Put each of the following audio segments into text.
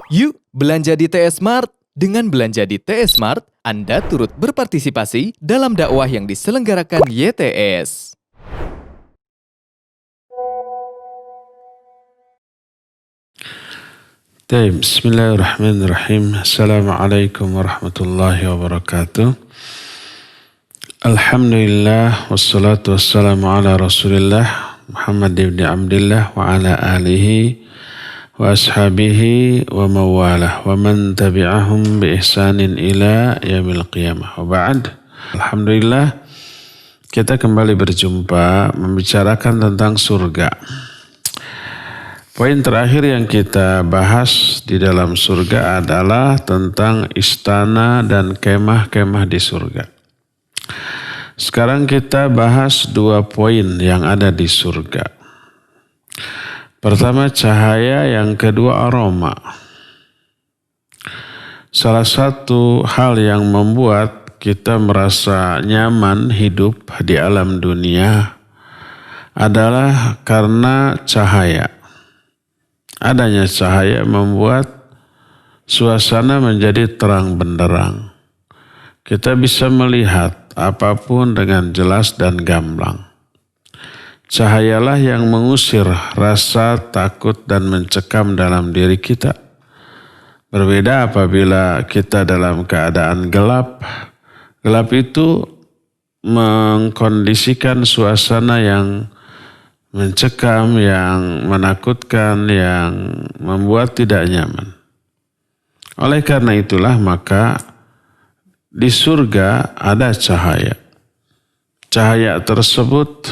Yuk belanja di TS Mart. Dengan belanja di TS Mart, Anda turut berpartisipasi dalam dakwah yang diselenggarakan YTS. Bismillahirrahmanirrahim. Assalamualaikum warahmatullahi wabarakatuh. Alhamdulillah wassalatu wassalamu ala Rasulillah Muhammad ibn Abdullah wa ala alihi wa ashabihi wa mawalah wa man tabi'ahum bi ihsanin ila yaumil qiyamah. Wa ba'd. Alhamdulillah kita kembali berjumpa membicarakan tentang surga. Poin terakhir yang kita bahas di dalam surga adalah tentang istana dan kemah-kemah di surga. Sekarang kita bahas 2 poin yang ada di surga. Pertama cahaya, yang kedua aroma. Salah satu hal yang membuat kita merasa nyaman hidup di alam dunia adalah karena cahaya. Adanya cahaya membuat suasana menjadi terang benderang. Kita bisa melihat apapun dengan jelas dan gamblang. Cahayalah yang mengusir rasa takut dan mencekam dalam diri kita. Berbeda apabila kita dalam keadaan gelap. Gelap itu mengkondisikan suasana yang mencekam, yang menakutkan, yang membuat tidak nyaman. Oleh karena itulah maka di surga ada cahaya. Cahaya tersebut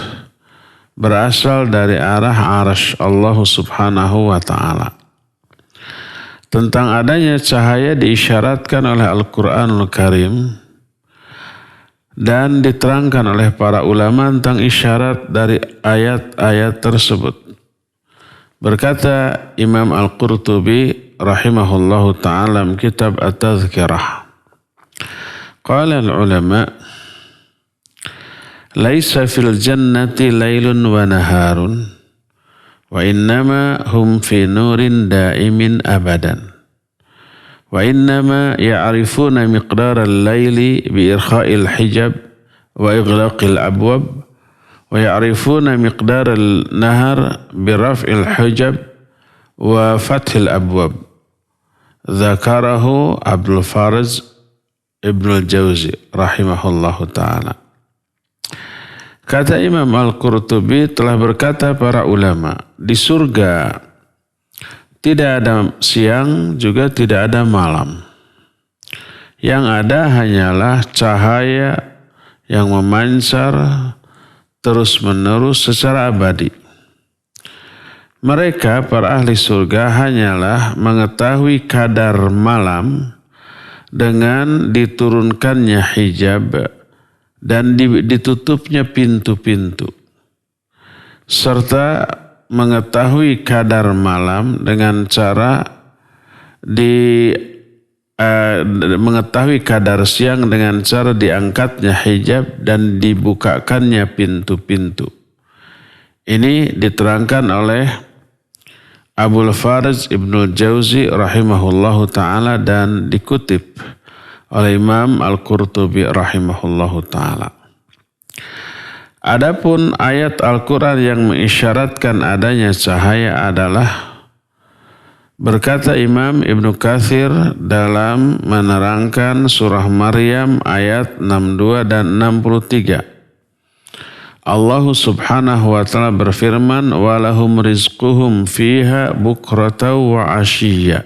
berasal dari arah arsy Allah Subhanahu wa ta'ala. Tentang adanya cahaya diisyaratkan oleh Al-Quranul Karim dan diterangkan oleh para ulama tentang isyarat dari ayat-ayat tersebut. Berkata Imam Al-Qurtubi rahimahullahu ta'ala kitab At-Tadhkirah. Qala al-ulama, laisa fil jannati laylun wa naharun, wa innama hum fi nurin daimin abadan. وإنما يعرفون مقدار الليل بإرخاء الحجب وإغلاق الأبواب ويعرفون مقدار النهار برفع الحجب وفتح الأبواب. ذكره عبد الفارز ابن الجوزي رحمه الله تعالى. Kata Imam Al-Qurtubi, telah berkata para ulama, di surga tidak ada siang, juga tidak ada malam. Yang ada hanyalah cahaya yang memancar terus-menerus secara abadi. Mereka, para ahli surga, hanyalah mengetahui kadar malam dengan diturunkannya hijab dan ditutupnya pintu-pintu. Serta mengetahui kadar malam dengan cara mengetahui kadar siang dengan cara diangkatnya hijab dan dibukakannya pintu-pintu. Ini diterangkan oleh Abul Faraj Ibnul Jauzi rahimahullahu ta'ala dan dikutip oleh Imam Al-Qurtubi rahimahullahu ta'ala. Adapun ayat Al-Quran yang mengisyaratkan adanya cahaya adalah, berkata Imam Ibnu Katsir dalam menerangkan surah Maryam ayat 62 dan 63. Allah Subhanahu wa ta'ala berfirman, walahum rizquhum fiha bukratan wa ashiyya.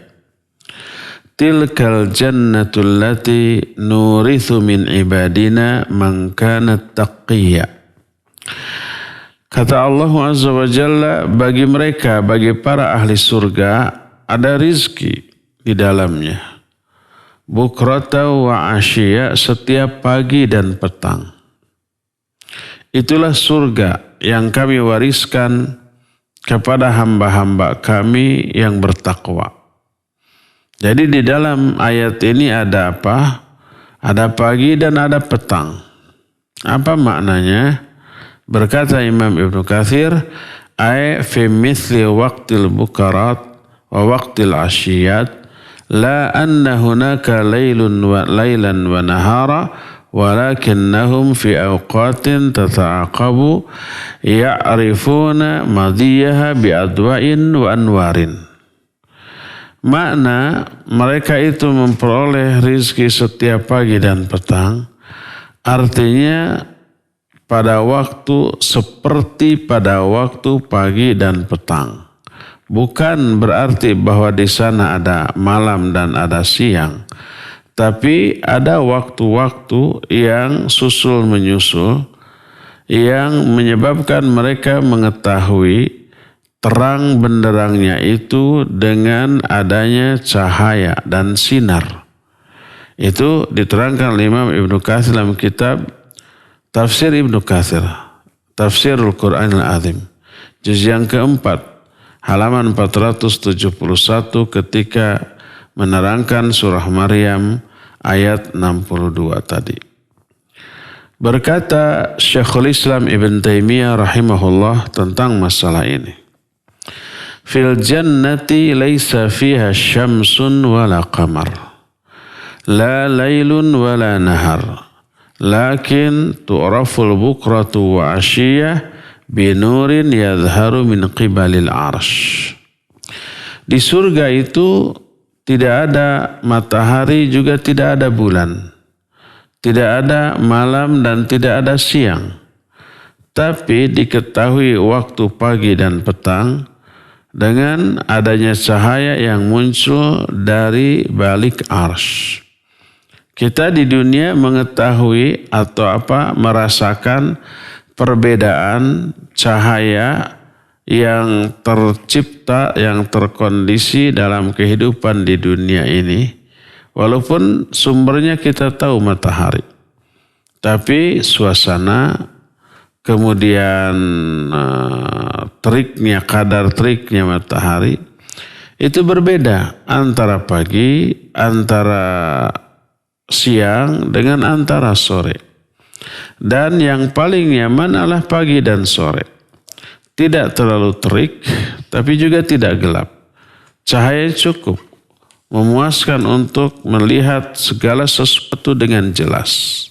Tilkal jannatul lati nurithu min ibadina man kana taqiyya. Kata Allah Azza wa Jalla, bagi mereka, bagi para ahli surga, ada rizki di dalamnya. Bukrata wa ashiya, setiap pagi dan petang. Itulah surga yang kami wariskan kepada hamba-hamba kami yang bertakwa. Jadi di dalam ayat ini ada apa? Ada pagi dan ada petang. Apa maknanya? Berkata Imam Ibnu Katsir, ay fi mithli waqtil bukarat wa waqtil ashiyat la anna hunaka lailan wa nahara walakinnahum fi awqatin tata'aqabu ya'rifuna madiyaha biadwa'in wa anwarin. Makna mereka itu memperoleh rizki setiap pagi dan petang, artinya pada waktu seperti pada waktu pagi dan petang. Bukan berarti bahwa di sana ada malam dan ada siang, tapi ada waktu-waktu yang susul menyusul yang menyebabkan mereka mengetahui terang benderangnya itu dengan adanya cahaya dan sinar. Itu diterangkan oleh Imam Ibnu Katsir dalam kitab Tafsir Ibnu Katsir, Tafsirul Quranil Azim, juz yang keempat, halaman 471 ketika menerangkan surah Maryam ayat 62 tadi. Berkata Syekhul Islam Ibn Taimiyah rahimahullah tentang masalah ini. Fil jannati laysa fiha syamsun wala qamar, la laylun wala nahar, lakin tu'raful bukratu wa asyiyah binurin yadharu min qibalil arsh. Di surga itu tidak ada matahari juga tidak ada bulan, tidak ada malam dan tidak ada siang, tapi diketahui waktu pagi dan petang dengan adanya cahaya yang muncul dari balik arsy. Kita di dunia mengetahui atau merasakan perbedaan cahaya yang tercipta, yang terkondisi dalam kehidupan di dunia ini. Walaupun sumbernya kita tahu matahari, tapi suasana, kemudian triknya, kadar triknya matahari itu berbeda antara pagi, antara siang dengan antara sore. Dan yang paling nyaman adalah pagi dan sore. Tidak terlalu terik, tapi juga tidak gelap. Cahaya cukup memuaskan untuk melihat segala sesuatu dengan jelas.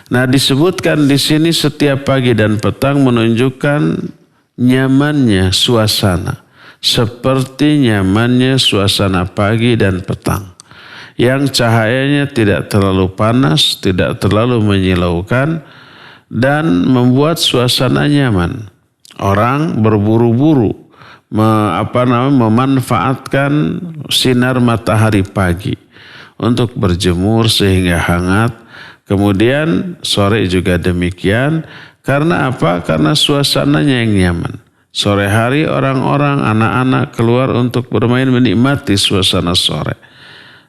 Nah, disebutkan di sini setiap pagi dan petang menunjukkan nyamannya suasana, seperti nyamannya suasana pagi dan petang, yang cahayanya tidak terlalu panas, tidak terlalu menyilaukan, dan membuat suasana nyaman. Orang berburu-buru memanfaatkan sinar matahari pagi untuk berjemur sehingga hangat. Kemudian sore juga demikian. Karena apa? Karena suasananya yang nyaman. Sore hari orang-orang, anak-anak keluar untuk bermain, menikmati suasana sore.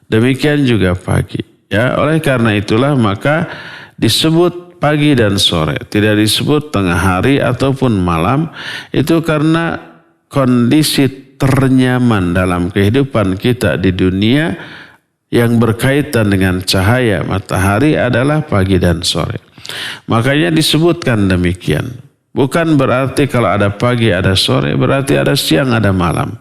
Demikian juga pagi. Ya, oleh karena itulah maka disebut pagi dan sore. Tidak disebut tengah hari ataupun malam. Itu karena kondisi ternyaman dalam kehidupan kita di dunia yang berkaitan dengan cahaya matahari adalah pagi dan sore. Makanya disebutkan demikian. Bukan berarti kalau ada pagi ada sore, berarti ada siang ada malam.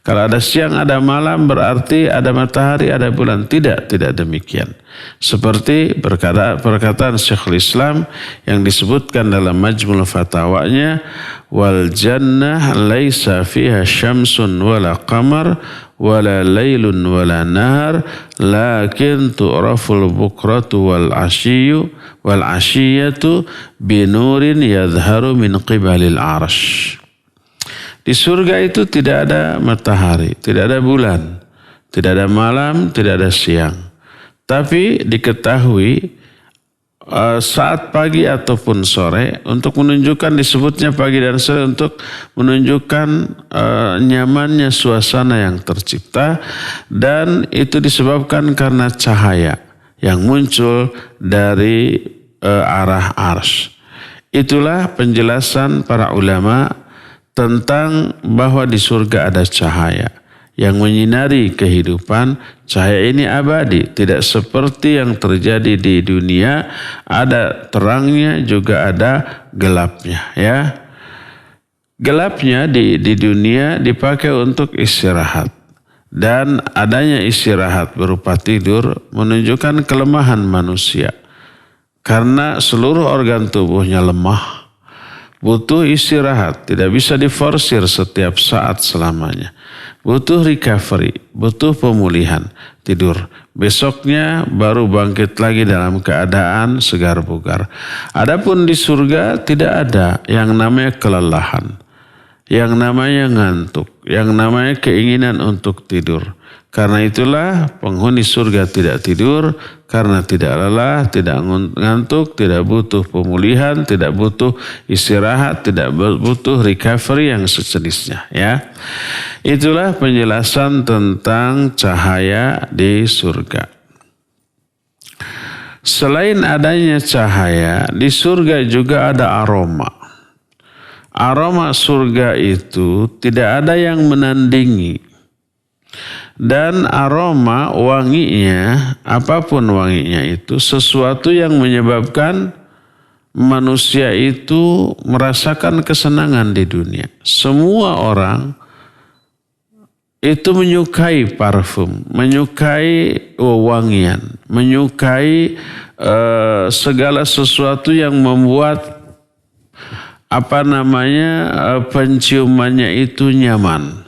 Kalau ada siang ada malam berarti ada matahari ada bulan. Tidak demikian. Seperti perkataan Syekhul Islam yang disebutkan dalam Majmul Fatawanya, wal jannah laisa fiha syamsun wala qamar wala laylun wala nahar lakin tu'raful bukratu wal asyiyatu binurin yadharu min qibalil arsh. Di surga itu tidak ada matahari, tidak ada bulan, tidak ada malam, tidak ada siang. Tapi diketahui saat pagi ataupun sore untuk menunjukkan, disebutnya pagi dan sore untuk menunjukkan nyamannya suasana yang tercipta, dan itu disebabkan karena cahaya yang muncul dari arah arsy. Itulah penjelasan para ulama tentang bahwa di surga ada cahaya yang menyinari kehidupan. Cahaya ini abadi, tidak seperti yang terjadi di dunia, ada terangnya juga ada gelapnya, ya. Gelapnya di dunia dipakai untuk istirahat, Dan adanya istirahat berupa tidur menunjukkan kelemahan manusia. Karena seluruh organ tubuhnya lemah, butuh istirahat, tidak bisa diforsir setiap saat selamanya. Butuh recovery, butuh pemulihan, tidur. Besoknya baru bangkit lagi dalam keadaan segar bugar. Adapun di surga tidak ada yang namanya kelelahan, yang namanya ngantuk, yang namanya keinginan untuk tidur. Karena itulah penghuni surga tidak tidur, karena tidak lelah, tidak ngantuk, tidak butuh pemulihan, tidak butuh istirahat, tidak butuh recovery yang sejenisnya, ya. Itulah penjelasan tentang cahaya di surga. Selain adanya cahaya, di surga juga ada aroma. Aroma surga itu tidak ada yang menandingi. Dan aroma wanginya, apapun wanginya itu, sesuatu yang menyebabkan manusia itu merasakan kesenangan di dunia. Semua orang itu menyukai parfum, menyukai wangian, menyukai segala sesuatu yang membuat penciumannya itu nyaman.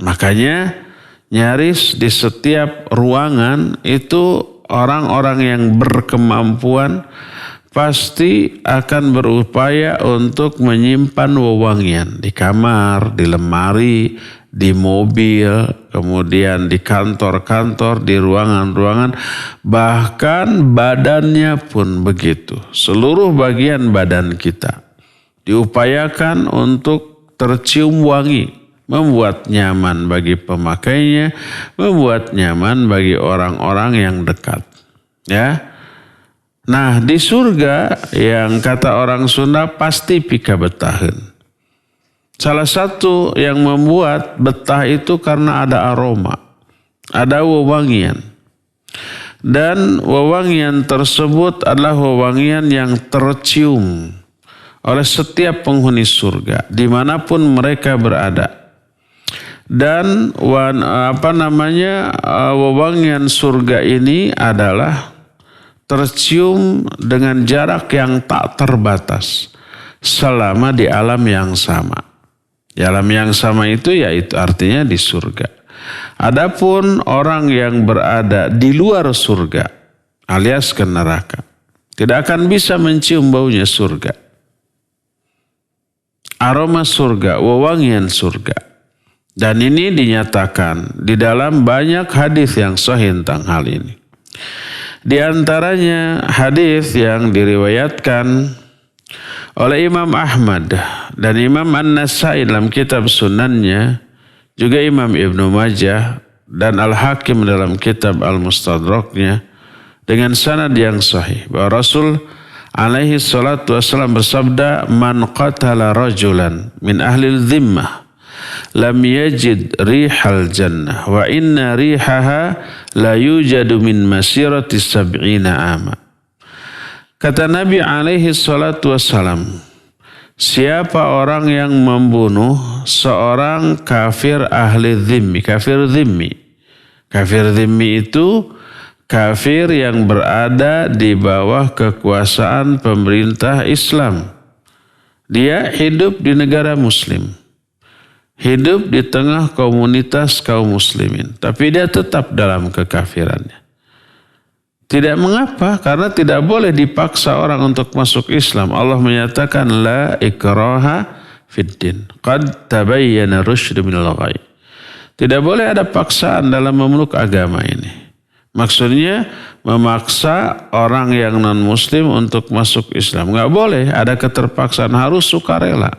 Makanya nyaris di setiap ruangan itu orang-orang yang berkemampuan pasti akan berupaya untuk menyimpan wewangian di kamar, di lemari, di mobil, kemudian di kantor-kantor, di ruangan-ruangan, bahkan badannya pun begitu. Seluruh bagian badan kita diupayakan untuk tercium wangi, membuat nyaman bagi pemakainya, membuat nyaman bagi orang-orang yang dekat. Ya. Nah, di surga yang kata orang Sunda pasti pika betaheun. Salah satu yang membuat betah itu karena ada aroma, ada wewangian. Dan wewangian tersebut adalah wewangian yang tercium oleh setiap penghuni surga dimanapun mereka berada. Dan wewangian surga ini adalah tercium dengan jarak yang tak terbatas selama di alam yang sama. Di alam yang sama itu yaitu artinya di surga. Adapun orang yang berada di luar surga alias ke neraka tidak akan bisa mencium baunya surga. Aroma surga, wewangian surga. Dan ini dinyatakan di dalam banyak hadis yang sahih tentang hal ini. Di antaranya hadis yang diriwayatkan oleh Imam Ahmad dan Imam An-Nasai dalam kitab sunannya, juga Imam Ibnu Majah dan Al-Hakim dalam kitab Al-Mustadraknya dengan sanad yang sahih bahwa Rasul alaihi salatu wassalam bersabda, "Man qatala rajulan min ahli dhimmah lam yajid rihal jannah wa inna rihaha la yujadu min masirati sab'ina ama." Kata Nabi alaihi salatu wassalam, siapa orang yang membunuh seorang kafir ahli dhimmi, kafir dhimmi. Kafir dhimmi itu kafir yang berada di bawah kekuasaan pemerintah Islam. Dia hidup di negara muslim. Hidup di tengah komunitas kaum muslimin. Tapi dia tetap dalam kekafirannya. Tidak mengapa, karena tidak boleh dipaksa orang untuk masuk Islam. Allah menyatakan, la ikraha fiddin. Qad tabayyana rusydu minal ghayy. Tidak boleh ada paksaan dalam memeluk agama ini. Maksudnya memaksa orang yang non-muslim untuk masuk Islam. Nggak boleh, ada keterpaksaan, harus sukarela.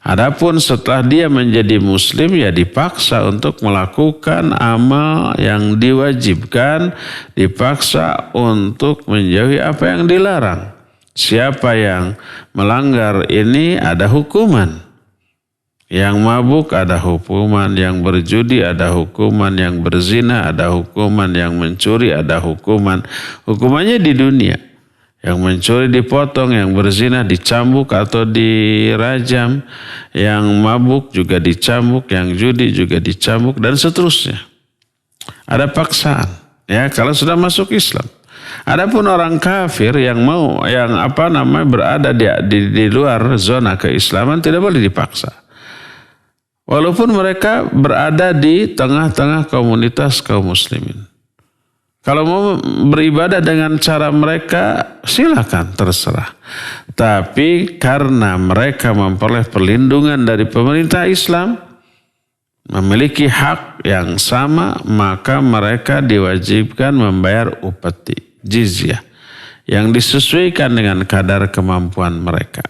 Adapun setelah dia menjadi muslim ya dipaksa untuk melakukan amal yang diwajibkan, dipaksa untuk menjauhi apa yang dilarang. Siapa yang melanggar ini ada hukuman. Yang mabuk ada hukuman, yang berjudi ada hukuman, yang berzina ada hukuman, yang mencuri ada hukuman. Hukumannya di dunia. Yang mencuri dipotong, yang berzina dicambuk atau dirajam, yang mabuk juga dicambuk, yang judi juga dicambuk, dan seterusnya. Ada paksaan, ya, kalau sudah masuk Islam. Adapun orang kafir yang berada di luar zona keislaman tidak boleh dipaksa. Walaupun mereka berada di tengah-tengah komunitas kaum muslimin. Kalau mau beribadah dengan cara mereka, silakan, terserah. Tapi karena mereka memperoleh perlindungan dari pemerintah Islam, memiliki hak yang sama, maka mereka diwajibkan membayar upeti, jizyah, yang disesuaikan dengan kadar kemampuan mereka.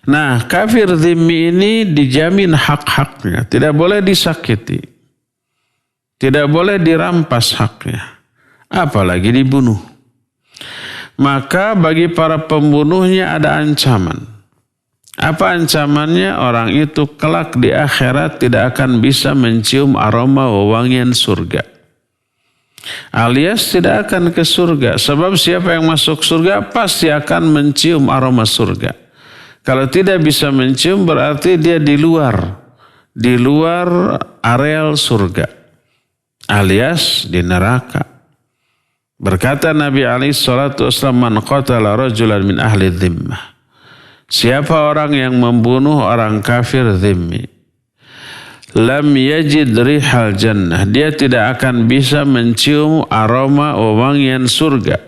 Nah, kafir dhimmi ini dijamin hak-haknya, tidak boleh disakiti, tidak boleh dirampas haknya, apalagi dibunuh. Maka bagi para pembunuhnya ada ancaman. Apa ancamannya? Orang itu kelak di akhirat tidak akan bisa mencium aroma wewangian surga. Alias tidak akan ke surga. Sebab siapa yang masuk surga pasti akan mencium aroma surga. Kalau tidak bisa mencium berarti dia di luar areal surga. Alias di neraka. Berkata Nabi SAW, man qatala rajulan min ahli dhimmah. Siapa orang yang membunuh orang kafir dhimmi, lam yajid rihal jannah, dia tidak akan bisa mencium aroma wewangian surga.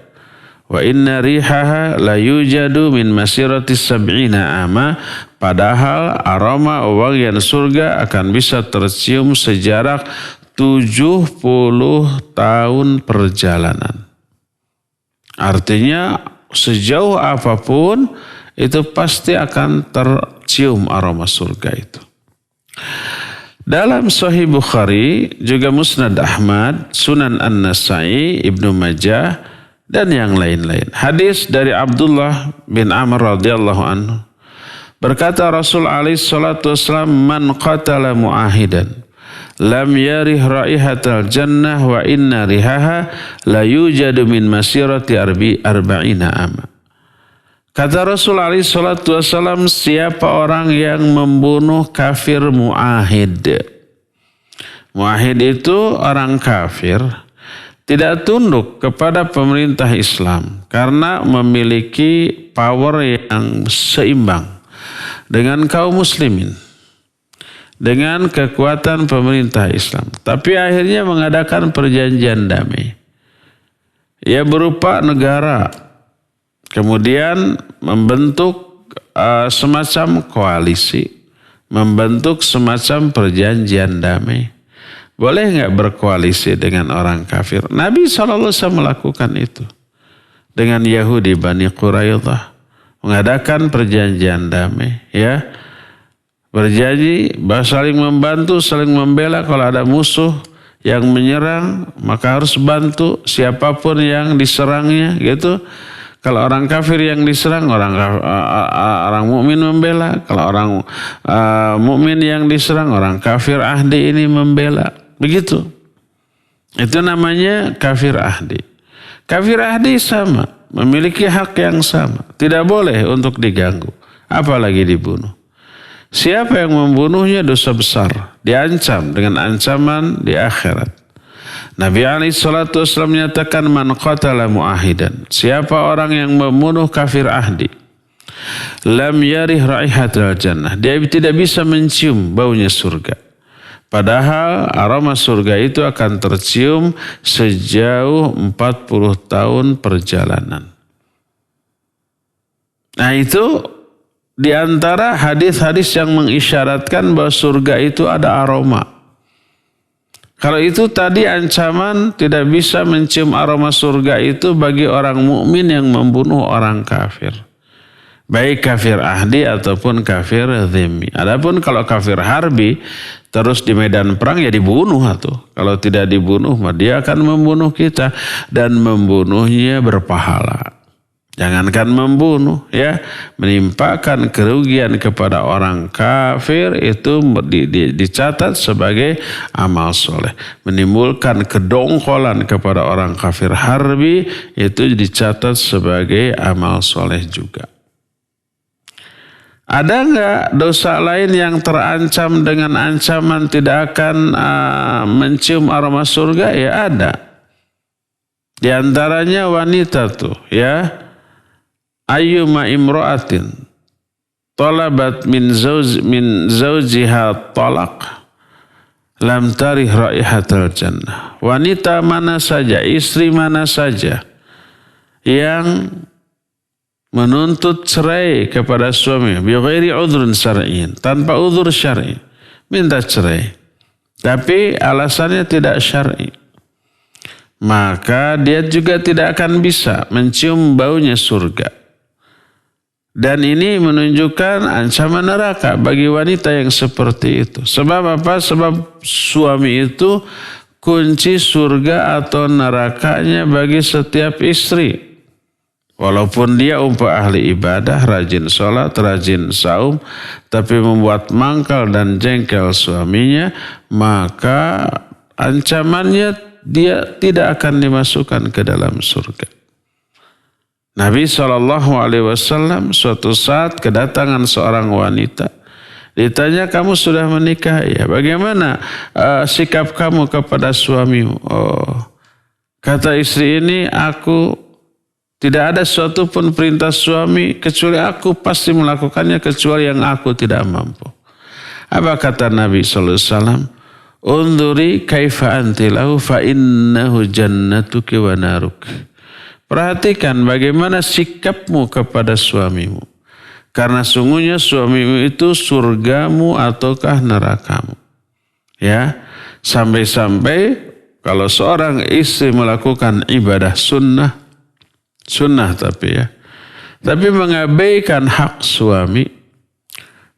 Wa inna rihaha la yujadu min masirati sab'ina ama, padahal aroma wewangian surga akan bisa tercium sejarak 70 tahun perjalanan. Artinya sejauh apapun itu pasti akan tercium aroma surga itu. Dalam Sahih Bukhari, juga Musnad Ahmad, Sunan An-Nasai, Ibnu Majah, dan yang lain-lain. Hadis dari Abdullah bin Amr radhiyallahu anhu. Berkata Rasul alaihi salatu wasallam, man qatala mu'ahidan lam yarih raihatal jannah wa inna rihaha la yujadu min masirati arba'ina ama. Kata Rasul alaihi salatu wasallam, siapa orang yang membunuh kafir mu'ahid. Mu'ahid itu orang kafir tidak tunduk kepada pemerintah Islam karena memiliki power yang seimbang dengan kaum muslimin, dengan kekuatan pemerintah Islam. Tapi akhirnya mengadakan perjanjian damai. Ya, berupa negara. Kemudian membentuk semacam koalisi. Membentuk semacam perjanjian damai. Boleh nggak berkoalisi dengan orang kafir? Nabi SAW melakukan itu. Dengan Yahudi Bani Quraidah. Mengadakan perjanjian damai. Ya. Berjanji saling membantu, saling membela. Kalau ada musuh yang menyerang, maka harus bantu siapapun yang diserangnya, gitu. Kalau orang kafir yang diserang, orang mukmin membela. Kalau orang mukmin yang diserang, orang kafir ahdi ini membela. Begitu. Itu namanya kafir ahdi. Kafir ahdi sama, memiliki hak yang sama. Tidak boleh untuk diganggu, apalagi dibunuh. Siapa yang membunuhnya dosa besar, diancam dengan ancaman di akhirat. Nabi SAW menyatakan man qatala mu'ahidan, siapa orang yang membunuh kafir ahdi, lam yarih raihatal jannah, dia tidak bisa mencium baunya surga. Padahal aroma surga itu akan tercium sejauh 40 tahun perjalanan. Nah, itu di antara hadis-hadis yang mengisyaratkan bahwa surga itu ada aroma. Kalau itu tadi ancaman tidak bisa mencium aroma surga itu bagi orang mukmin yang membunuh orang kafir. Baik kafir ahdi ataupun kafir dhimmi. Adapun kalau kafir harbi terus di medan perang ya dibunuh atuh. Kalau tidak dibunuh dia akan membunuh kita dan membunuhnya berpahala. Jangankan membunuh, ya, menimpakan kerugian kepada orang kafir itu dicatat sebagai amal soleh. Menimbulkan kedongkolan kepada orang kafir harbi itu dicatat sebagai amal soleh juga. Ada enggak dosa lain yang terancam dengan ancaman tidak akan mencium aroma surga? Ya ada. Di antaranya wanita tuh, ya. Ayyuma imra'atin talabat min zawjiha talaq lam tarih raihatal jannah. Wanita mana saja, istri mana saja yang menuntut cerai kepada suami bi ghairi udhrun syar'iyyin, tanpa udzur syar'i, minta cerai tapi alasannya tidak syar'i, maka dia juga tidak akan bisa mencium baunya surga. Dan ini menunjukkan ancaman neraka bagi wanita yang seperti itu. Sebab apa? Sebab suami itu kunci surga atau nerakanya bagi setiap istri. Walaupun dia ahli ibadah, rajin sholat, rajin saum, tapi membuat mangkal dan jengkel suaminya, maka ancamannya dia tidak akan dimasukkan ke dalam surga. Nabi SAW suatu saat kedatangan seorang wanita. Ditanya, kamu sudah menikah? Ya. Bagaimana sikap kamu kepada suamimu? Oh, kata istri ini, aku tidak ada suatu pun perintah suami kecuali aku pasti melakukannya kecuali yang aku tidak mampu. Apa kata Nabi SAW? Unduri kaifa anti lahu fa innahu jannatuki wa naruki. Perhatikan bagaimana sikapmu kepada suamimu. Karena sungguhnya suamimu itu surgamu ataukah nerakamu. Ya, sampai-sampai kalau seorang istri melakukan ibadah sunnah tapi mengabaikan hak suami,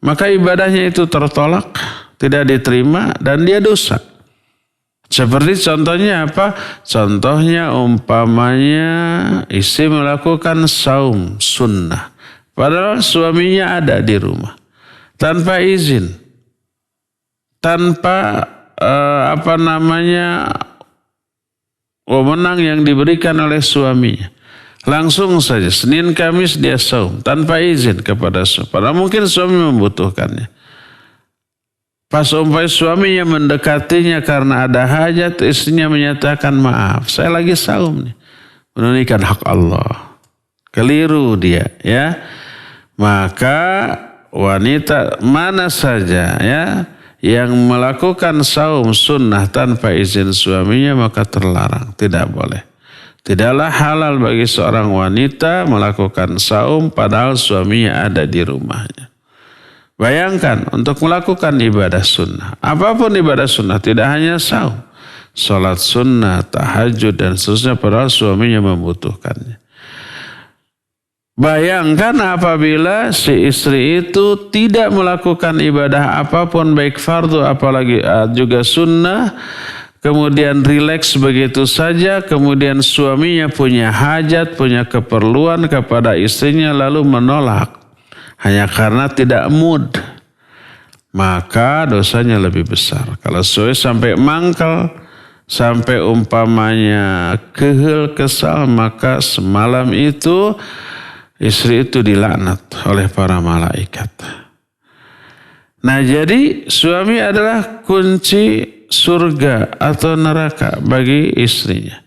maka ibadahnya itu tertolak, tidak diterima dan dia dosa. Seperti contohnya apa? Contohnya umpamanya istri melakukan saum sunnah. Padahal suaminya ada di rumah. Tanpa izin. Tanpa wewenang yang diberikan oleh suaminya. Langsung saja Senin Kamis dia saum. Tanpa izin kepada suami. Padahal mungkin suami membutuhkannya. Pas suaminya mendekatinya karena ada hajat, istrinya menyatakan maaf, saya lagi saum nih. Menunaikan hak Allah. Keliru dia, ya. Maka wanita mana saja, ya, yang melakukan saum sunnah tanpa izin suaminya maka terlarang, tidak boleh. Tidaklah halal bagi seorang wanita melakukan saum padahal suaminya ada di rumahnya. Bayangkan untuk melakukan ibadah sunnah. Apapun ibadah sunnah, tidak hanya saum. Salat sunnah, tahajud dan seterusnya padahal suaminya membutuhkannya. Bayangkan apabila si istri itu tidak melakukan ibadah apapun baik fardu apalagi juga sunnah. Kemudian rileks begitu saja. Kemudian suaminya punya hajat, punya keperluan kepada istrinya lalu menolak. Hanya karena tidak mood, maka dosanya lebih besar. Kalau sampai mangkal, sampai umpamanya kehel kesal, maka semalam itu istri itu dilaknat oleh para malaikat. Nah, jadi suami adalah kunci surga atau neraka bagi istrinya.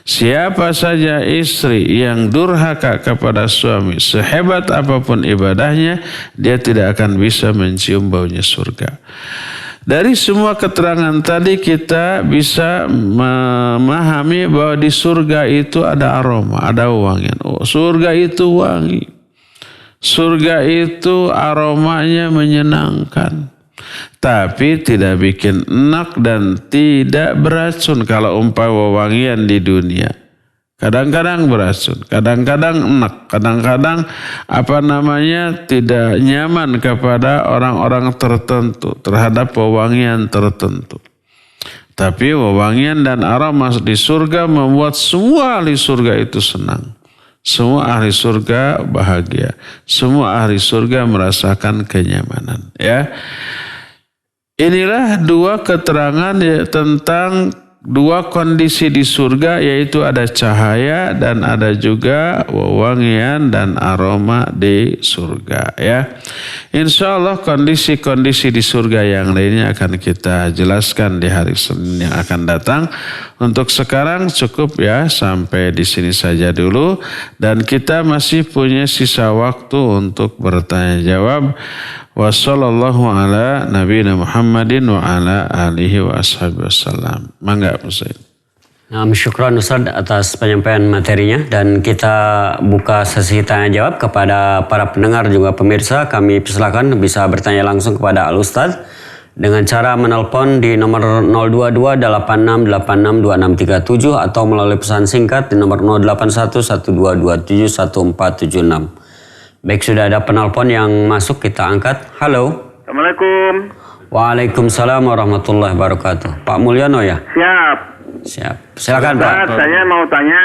Siapa saja istri yang durhaka kepada suami, sehebat apapun ibadahnya, dia tidak akan bisa mencium baunya surga. Dari semua keterangan tadi kita bisa memahami bahwa di surga itu ada aroma, ada wangian. Oh, surga itu wangi. Surga itu aromanya menyenangkan. Tapi tidak bikin enak dan tidak beracun. Kalau umpama wangian di dunia, kadang-kadang beracun, kadang-kadang enak, kadang-kadang tidak nyaman kepada orang-orang tertentu terhadap wewangian tertentu. Tapi wewangian dan aroma di surga membuat semua ahli surga itu senang. Semua ahli surga bahagia. Semua ahli surga merasakan kenyamanan. Ya, inilah dua keterangan tentang dua kondisi di surga, yaitu ada cahaya dan ada juga wewangian dan aroma di surga. Ya, insya Allah kondisi-kondisi di surga yang lainnya akan kita jelaskan di hari Senin yang akan datang. Untuk sekarang cukup ya, sampai di sini saja dulu, dan kita masih punya sisa waktu untuk bertanya jawab. Wassallallahu ala nabiyina Muhammadin wa ala alihi wa ashabihi wasallam. Mangga Ustaz. Syukran Ustaz atas penyampaian materinya, dan kita buka sesi tanya jawab kepada para pendengar juga pemirsa. Kami persilakan bisa bertanya langsung kepada Al Ustaz dengan cara menelpon di nomor 02286862637 atau melalui pesan singkat di nomor 0811227146. Baik, sudah ada penelpon yang masuk, kita angkat. Halo. Assalamualaikum. Waalaikumsalam warahmatullahi wabarakatuh. Pak Mulyono ya? Siap. Silakan Pak. Saya mau tanya.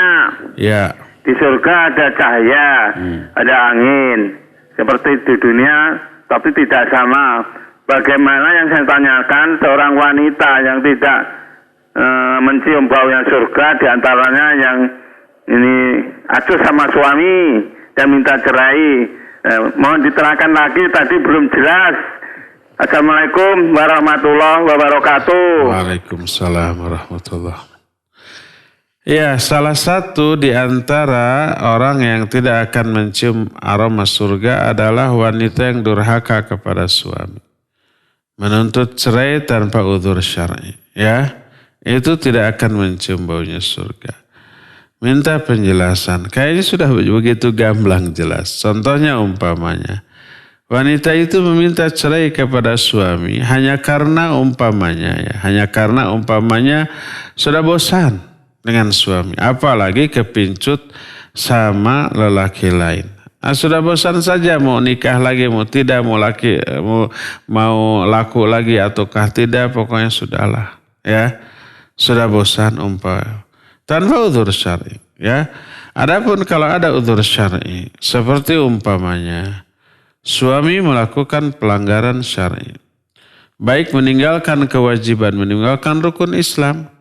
Ya. Di surga ada cahaya, ada angin, seperti di dunia, tapi tidak sama. Bagaimana yang saya tanyakan, seorang wanita yang tidak mencium baunya surga, diantaranya yang ini acuh sama suami dan minta cerai. Mohon diterangkan lagi, tadi belum jelas. Assalamualaikum warahmatullahi wabarakatuh. Waalaikumsalam warahmatullahi. Ya, salah satu di antara orang yang tidak akan mencium aroma surga adalah wanita yang durhaka kepada suami, menuntut cerai tanpa udzur syar'i. Ya, itu tidak akan mencium baunya surga. Minta penjelasan. Kayaknya sudah begitu gamblang jelas. Contohnya umpamanya, wanita itu meminta cerai kepada suami hanya karena umpamanya sudah bosan dengan suami, apalagi kepincut sama lelaki lain. Sudah bosan saja, mau nikah lagi, mau tidak, mau laku lagi ataukah tidak, pokoknya sudahlah. Ya, sudah bosan umpamanya. Tanpa udzur syar'i, ya. Adapun kalau ada udzur syar'i, seperti umpamanya suami melakukan pelanggaran syar'i, baik meninggalkan kewajiban, meninggalkan rukun Islam,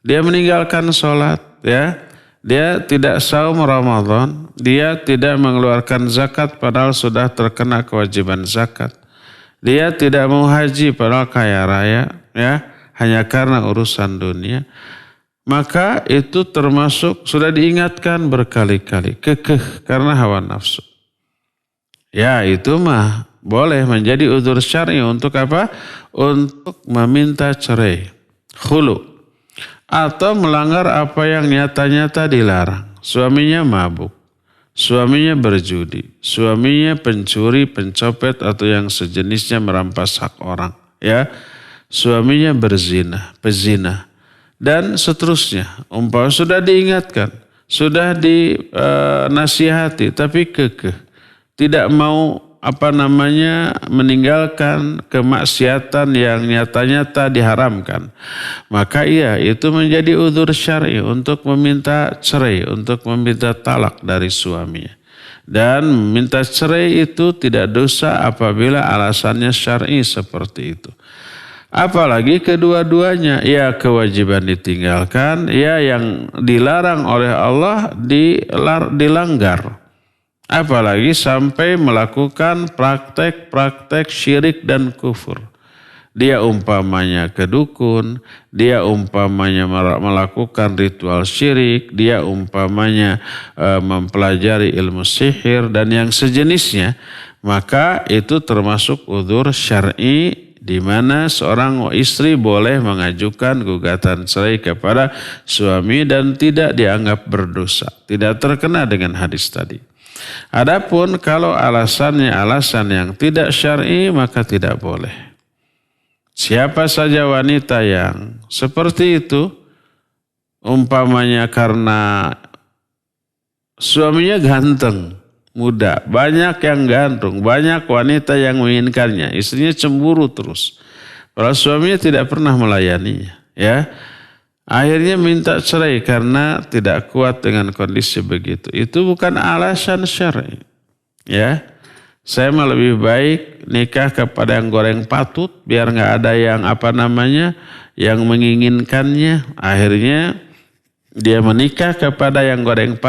dia meninggalkan sholat, ya, dia tidak saum Ramadan, dia tidak mengeluarkan zakat padahal sudah terkena kewajiban zakat, dia tidak mau haji padahal kaya raya, ya, hanya karena urusan dunia. Maka itu termasuk sudah diingatkan berkali-kali, kekeh karena hawa nafsu. Ya, itu mah boleh menjadi udzur syar'i untuk apa? Untuk meminta cerai, khulu, atau melanggar apa yang nyata-nyata dilarang. Suaminya mabuk, suaminya berjudi, suaminya pencuri, pencopet atau yang sejenisnya merampas hak orang, ya. Suaminya berzina, pezina, dan seterusnya. Umpama sudah diingatkan, sudah dinasihati, tapi kekeh, tidak mau meninggalkan kemaksiatan yang nyata-nyata diharamkan. Maka itu menjadi udzur syar'i untuk meminta cerai, untuk meminta talak dari suaminya. Dan meminta cerai itu tidak dosa apabila alasannya syar'i seperti itu. Apalagi kedua-duanya, ya kewajiban ditinggalkan, ya yang dilarang oleh Allah dilanggar. Apalagi sampai melakukan praktek-praktek syirik dan kufur. Dia umpamanya kedukun, dia umpamanya melakukan ritual syirik, dia umpamanya mempelajari ilmu sihir dan yang sejenisnya, maka itu termasuk udzur syar'i, di mana seorang istri boleh mengajukan gugatan cerai kepada suami dan tidak dianggap berdosa, tidak terkena dengan hadis tadi. Adapun kalau alasannya alasan yang tidak syar'i, maka tidak boleh. Siapa saja wanita yang seperti itu, umpamanya karena suaminya ganteng, muda, banyak yang gantung, banyak wanita yang menginginkannya, istrinya cemburu terus, padahal suaminya tidak pernah melayaninya, ya. Akhirnya minta cerai karena tidak kuat dengan kondisi begitu. Itu bukan alasan syar'i. Ya, saya mah lebih baik nikah kepada yang goreng patut biar nggak ada yang yang menginginkannya. Akhirnya dia menikah kepada yang goreng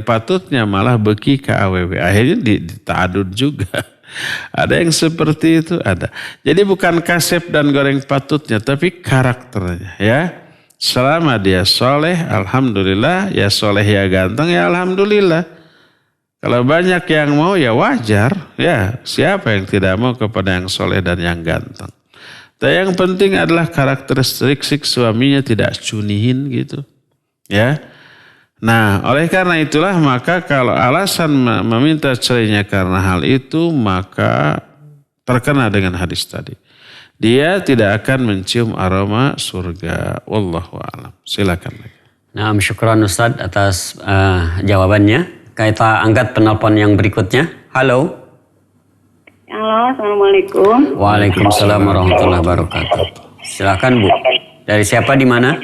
patutnya malah beki ke AWW. Akhirnya ditadud juga. Ada yang seperti itu, ada. Jadi bukan kasep dan goreng patutnya, tapi karakternya, ya. Selama dia soleh, alhamdulillah. Ya soleh, ya ganteng, ya alhamdulillah. Kalau banyak yang mau, ya wajar. Ya, siapa yang tidak mau kepada yang soleh dan yang ganteng. Dan yang penting adalah karakteristik suaminya tidak cunihin gitu. Ya. Nah, oleh karena itulah maka kalau alasan meminta cerainya karena hal itu, maka terkena dengan hadis tadi. Dia tidak akan mencium aroma surga. Wallahu a'lam. Silakan. Nah, syukran Ustaz atas jawabannya. Kita angkat penelpon yang berikutnya. Halo. Halo, Assalamualaikum. Waalaikumsalam warahmatullahi wabarakatuh. Silakan Bu. Dari siapa di mana?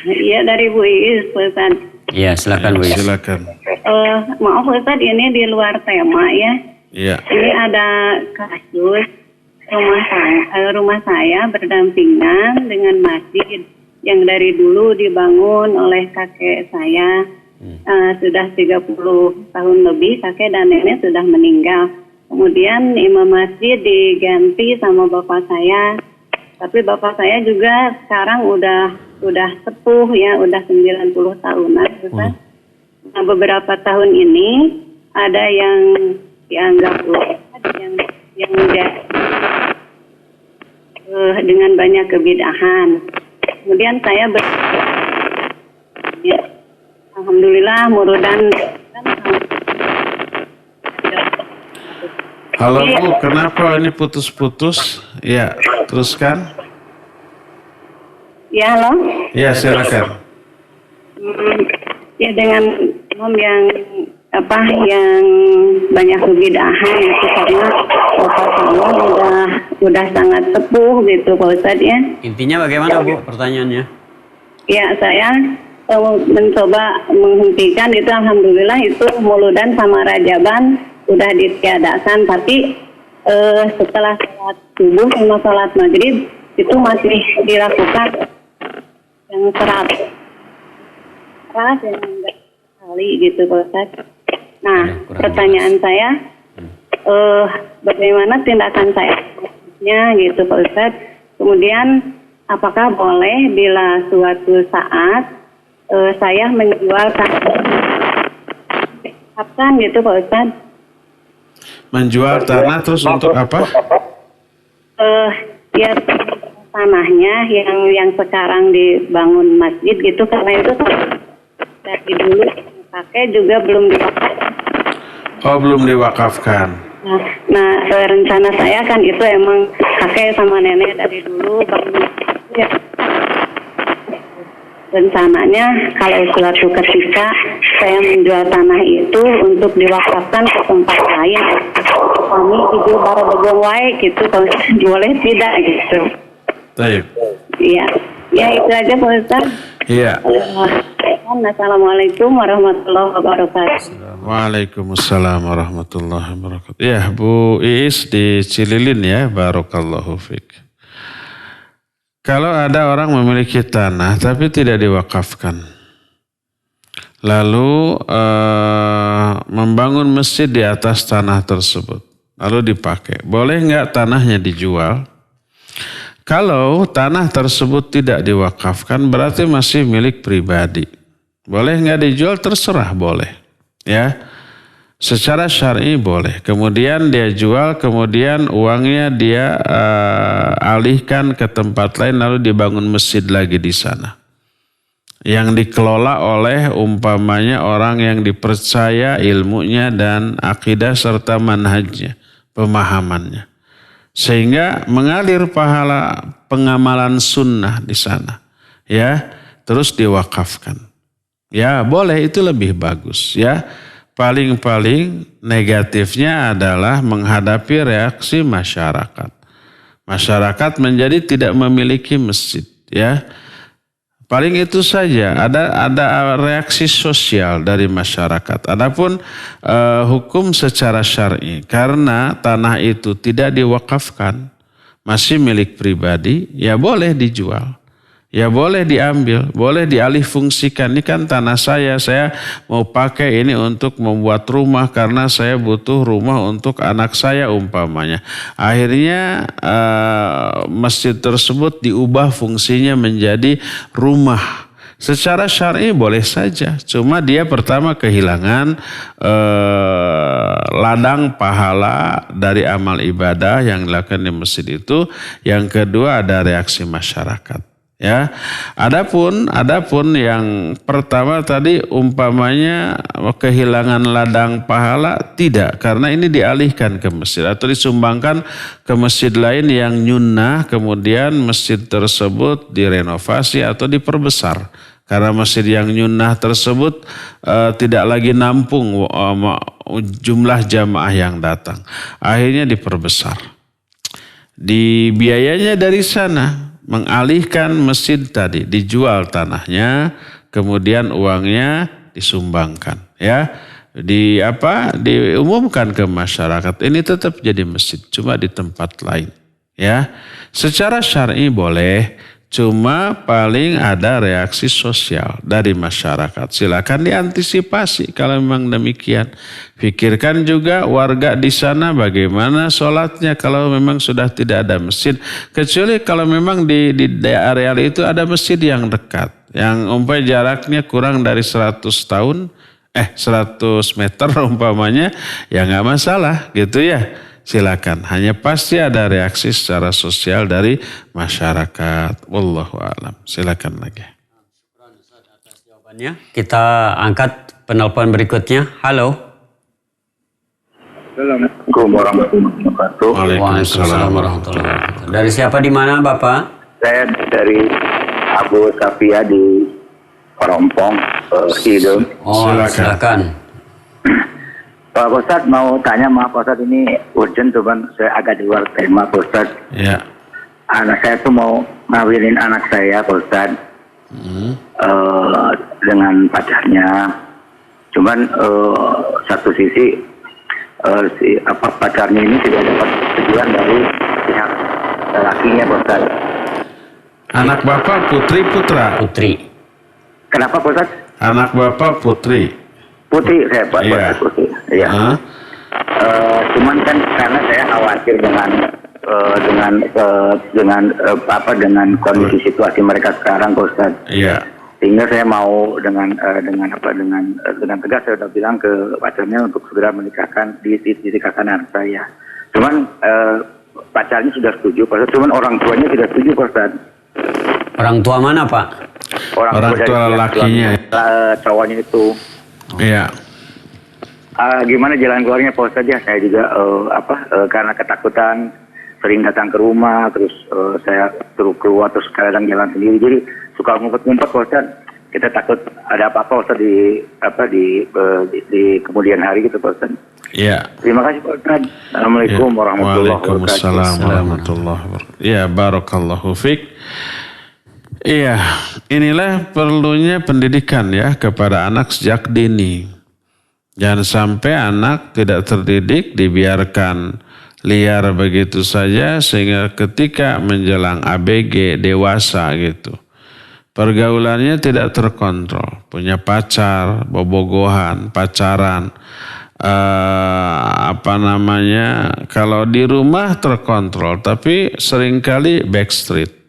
Iya, dari Bu Iis, Ustaz. Iya, silakan Bu Iis. Silakan. Maaf Ustaz, ini di luar tema ya. Iya. Ini ada kasus rumah saya berdampingan dengan masjid yang dari dulu dibangun oleh kakek saya. Sudah 30 tahun lebih kakek dan nenek sudah meninggal. Kemudian imam masjid diganti sama bapak saya. Tapi bapak saya juga sekarang udah sepuh ya, udah 90 tahunan. Nah, beberapa tahun ini ada yang dianggap yang dengan banyak kebidahan. Kemudian saya alhamdulillah murudan. Halo Bu, kenapa ini putus-putus? Ya, teruskan. Ya, halo. Ya, silakan. Ya, dengan yang banyak kebidahan itu karena bapak saya udah sangat sepuh gitu Pak Ustadz ya. Intinya bagaimana Bu pertanyaannya? Ya, saya mencoba menghentikan itu, alhamdulillah itu muludan sama rajaban udah ditiadakan, tapi setelah sholat subuh sama sholat maghrib itu masih dilakukan yang keras yang enggak kali gitu Pak Ustadz. Nah, pertanyaan saya, bagaimana tindakan saya gitu Pak Ustadz? Kemudian, apakah boleh bila suatu saat saya menjual tanah gitu Pak Ustadz? Menjual tanah terus untuk apa? Ya tanahnya yang sekarang dibangun masjid gitu, karena itu dari dulu pakai juga belum diwakafkan. Oh, belum diwakafkan. Nah, rencana saya kan itu emang kakek sama nenek dari dulu bangun ya. Rencananya kalau suatu ketika saya menjual tanah itu untuk diwakafkan ke tempat lain, kami dijual bara begong wae gitu, kalau boleh tidak gitu. Baik. Iya, ya itu aja Pak Ustaz. Iya. Assalamualaikum warahmatullahi wabarakatuh. Waalaikumsalam warahmatullahi wabarakatuh. Ya, Bu Iis di Cililin ya, barakallahu fiik. Kalau ada orang memiliki tanah tapi tidak diwakafkan, lalu membangun masjid di atas tanah tersebut, lalu dipakai, boleh nggak tanahnya dijual? Kalau tanah tersebut tidak diwakafkan berarti masih milik pribadi. Boleh nggak dijual? Terserah, boleh. Ya, secara syar'i boleh. Kemudian dia jual, kemudian uangnya dia alihkan ke tempat lain, lalu dibangun masjid lagi di sana. Yang dikelola oleh umpamanya orang yang dipercaya ilmunya dan akidah serta manhajnya, pemahamannya. Sehingga mengalir pahala pengamalan sunnah di sana. Ya, terus diwakafkan. Ya, boleh, itu lebih bagus ya. Paling-paling negatifnya adalah menghadapi reaksi masyarakat. Masyarakat menjadi tidak memiliki masjid ya. Paling itu saja, ada reaksi sosial dari masyarakat. Adapun hukum secara syar'i, karena tanah itu tidak diwakafkan, masih milik pribadi, ya boleh dijual. Ya boleh diambil, boleh dialih fungsikan. Ini kan tanah saya mau pakai ini untuk membuat rumah karena saya butuh rumah untuk anak saya umpamanya. Akhirnya masjid tersebut diubah fungsinya menjadi rumah. Secara syar'i boleh saja, cuma dia pertama kehilangan ladang pahala dari amal ibadah yang dilakukan di masjid itu. Yang kedua ada reaksi masyarakat. Ya, adapun yang pertama tadi umpamanya kehilangan ladang pahala tidak, karena ini dialihkan ke masjid atau disumbangkan ke masjid lain yang nyunnah, kemudian masjid tersebut direnovasi atau diperbesar. Karena masjid yang nyunnah tersebut tidak lagi nampung jumlah jamaah yang datang, akhirnya diperbesar. Biayanya dari sana. Mengalihkan masjid tadi, dijual tanahnya, kemudian uangnya disumbangkan, ya, diumumkan ke masyarakat. Ini tetap jadi masjid, cuma di tempat lain, ya. Secara syar'i boleh, cuma paling ada reaksi sosial dari masyarakat. Silakan diantisipasi kalau memang demikian. Pikirkan juga warga di sana bagaimana sholatnya kalau memang sudah tidak ada masjid. Kecuali kalau memang di area itu ada masjid yang dekat. Yang jaraknya kurang dari 100 meter umpamanya, ya nggak masalah gitu ya. Silakan. Hanya pasti ada reaksi secara sosial dari masyarakat. Wallahu a'lam. Silakan lagi. Jawabannya. Kita angkat penelpon berikutnya. Halo. Assalamualaikum warahmatullahi wabarakatuh. Waalaikumsalam warahmatullahi wabarakatuh. Dari siapa di mana Bapak? Saya dari Abu Safia di Parompong, Hidung. Oh, silakan. Pak Ustadz mau tanya, maaf Pak Ustadz ini urgent, cuman saya agak di luar tema Pak Ustadz. Ya. Anak saya tuh mau ngawinin anak saya Pak Ustadz dengan pacarnya. Cuman satu sisi pacarnya ini tidak dapat persetujuan dari pihak lakinya Pak Ustadz. Anak Bapak putri putra? Putri. Kenapa Pak Ustadz? Anak Bapak putri? Putih saya Pak, Iya. Putih. Iya. Cuman kan karena saya khawatir dengan kondisi situasi mereka sekarang Pak Ustadz. Iya. Sehingga saya mau dengan tegas saya sudah bilang ke pacarnya untuk segera menikahkan anak saya. Cuman pacarnya sudah setuju Pak Ustadz, cuman orang tuanya tidak setuju Pak Ustadz. Orang tua mana Pak? Orang tua lakinya. Cowoknya itu. Iya. Gimana jalan keluarnya Pak Ustadz ya? Saya juga karena ketakutan sering datang ke rumah, terus saya suruh keluar, terus kadang jalan sendiri, jadi suka ngumpet-ngumpet Pak Ustadz. Kita takut ada apa-apa Ustadz di kemudian hari gitu Pak Ustadz. Iya. Terima kasih Pak Ustadz. Assalamualaikum warahmatullahi wabarakatuh. Waalaikumsalam warahmatullahi wabarakatuh. Ya, barakallahu fiik. Iya, inilah perlunya pendidikan ya kepada anak sejak dini. Jangan sampai anak tidak terdidik, dibiarkan liar begitu saja sehingga ketika menjelang ABG dewasa gitu, pergaulannya tidak terkontrol, punya pacar, bobogohan, pacaran, kalau di rumah terkontrol tapi seringkali backstreet,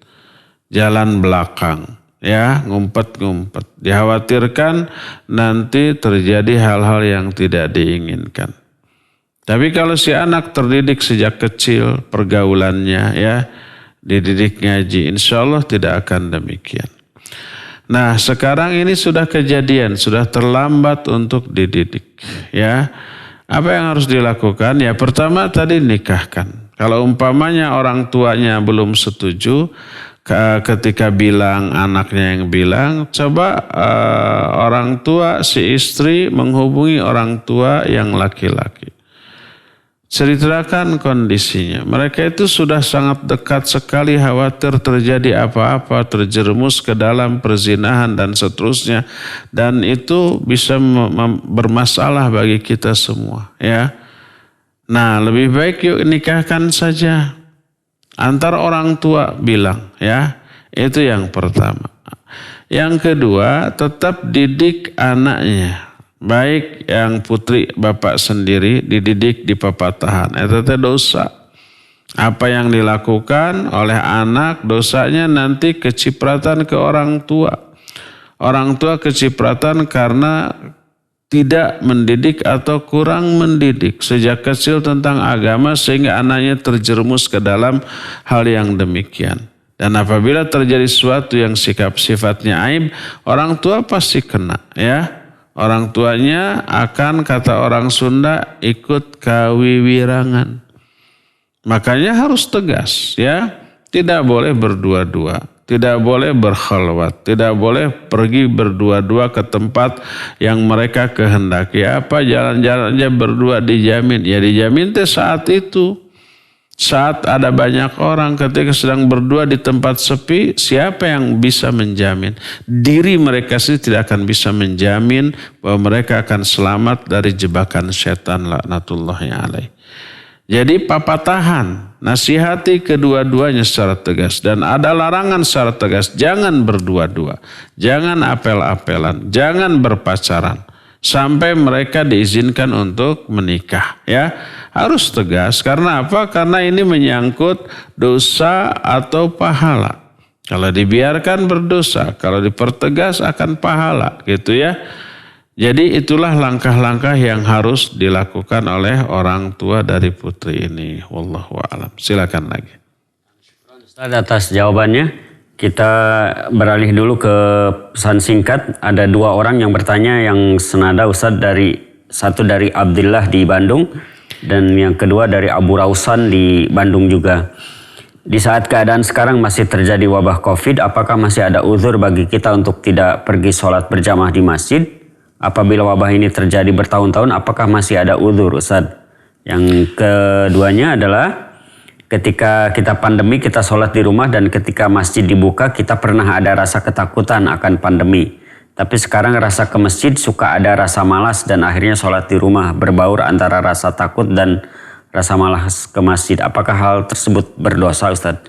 jalan belakang, ya, ngumpet-ngumpet. Dikhawatirkan nanti terjadi hal-hal yang tidak diinginkan. Tapi kalau si anak terdidik sejak kecil pergaulannya, ya, dididik ngaji, insya Allah tidak akan demikian. Nah, sekarang ini sudah kejadian, sudah terlambat untuk dididik, ya. Apa yang harus dilakukan? Ya, pertama tadi nikahkan. Kalau umpamanya orang tuanya belum setuju, ketika bilang, anaknya yang bilang, coba orang tua si istri menghubungi orang tua yang laki-laki. ceritakan kondisinya. Mereka itu sudah sangat dekat sekali, khawatir terjadi apa-apa, terjerumus ke dalam perzinahan dan seterusnya. Dan itu bisa bermasalah bagi kita semua, ya. Nah, lebih baik yuk nikahkan saja. Antar orang tua bilang, ya. Itu yang pertama. Yang kedua, tetap didik anaknya. Baik yang putri bapak sendiri dididik di papatahan. Itu dosa. Apa yang dilakukan oleh anak, dosanya nanti kecipratan ke orang tua. Orang tua kecipratan karena tidak mendidik atau kurang mendidik sejak kecil tentang agama sehingga anaknya terjerumus ke dalam hal yang demikian. Dan apabila terjadi sesuatu yang sifatnya aib, orang tua pasti kena, ya. Orang tuanya akan, kata orang Sunda, ikut kawiwirangan. Makanya harus tegas, ya. Tidak boleh berdua-dua, tidak boleh berkhalwat, tidak boleh pergi berdua-dua ke tempat yang mereka kehendaki. Apa jalan-jalan aja berdua dijamin? Ya dijamin saat itu. Saat ada banyak orang, ketika sedang berdua di tempat sepi, siapa yang bisa menjamin? Diri mereka sendiri tidak akan bisa menjamin bahwa mereka akan selamat dari jebakan setan laknatullahi alaih. Jadi papatahan, nasihati kedua-duanya secara tegas. Dan ada larangan secara tegas, jangan berdua-dua, jangan apel-apelan, jangan berpacaran. Sampai mereka diizinkan untuk menikah, ya. Harus tegas, karena apa? Karena ini menyangkut dosa atau pahala. Kalau dibiarkan berdosa, kalau dipertegas akan pahala, gitu ya. Jadi itulah langkah-langkah yang harus dilakukan oleh orang tua dari putri ini. Wallahu a'lam. Silakan lagi. Ustaz atas jawabannya. Kita beralih dulu ke pesan singkat. Ada 2 orang yang bertanya yang senada Ustaz, satu dari Abdullah di Bandung dan yang kedua dari Abu Rausan di Bandung juga. Di saat keadaan sekarang masih terjadi wabah Covid, apakah masih ada uzur bagi kita untuk tidak pergi sholat berjamaah di masjid? Apabila wabah ini terjadi bertahun-tahun, apakah masih ada uzur, Ustaz? Yang keduanya adalah ketika kita pandemi, kita sholat di rumah, dan ketika masjid dibuka, kita pernah ada rasa ketakutan akan pandemi. Tapi sekarang rasa ke masjid suka ada rasa malas dan akhirnya sholat di rumah, berbaur antara rasa takut dan rasa malas ke masjid. Apakah hal tersebut berdosa, Ustaz?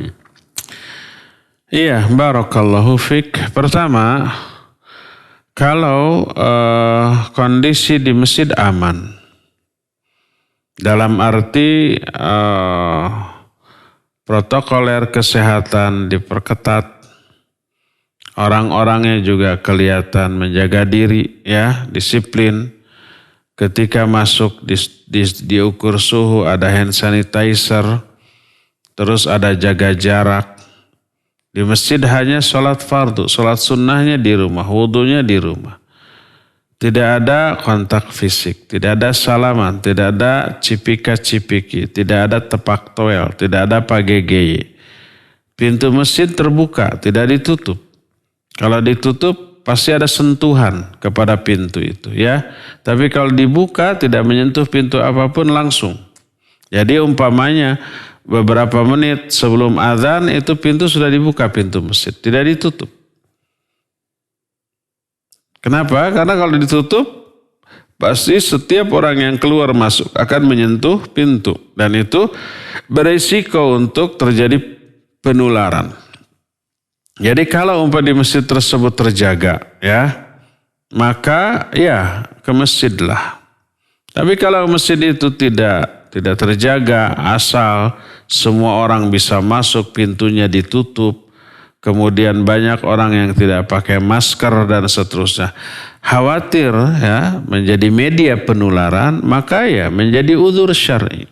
Iya, barakallahu fik. Pertama, kalau kondisi di masjid aman, dalam arti protokoler kesehatan diperketat, orang-orangnya juga kelihatan menjaga diri, ya, disiplin. Ketika masuk diukur suhu, ada hand sanitizer, terus ada jaga jarak. Di masjid hanya sholat fardu, sholat sunnahnya di rumah, wudunya di rumah. Tidak ada kontak fisik, tidak ada salaman, tidak ada cipika-cipiki, tidak ada tepak toel, tidak ada pagegeye. Pintu masjid terbuka, tidak ditutup. Kalau ditutup pasti ada sentuhan kepada pintu itu, ya. Tapi kalau dibuka tidak menyentuh pintu apapun langsung. Jadi umpamanya beberapa menit sebelum azan itu pintu sudah dibuka, pintu masjid, tidak ditutup. Kenapa? Karena kalau ditutup, pasti setiap orang yang keluar masuk akan menyentuh pintu. Dan itu berisiko untuk terjadi penularan. Jadi kalau umpama di masjid tersebut terjaga, ya, maka ya ke masjidlah. Tapi kalau masjid itu tidak terjaga, asal semua orang bisa masuk, pintunya ditutup, kemudian banyak orang yang tidak pakai masker dan seterusnya, khawatir ya menjadi media penularan, maka ya menjadi uzur syar'i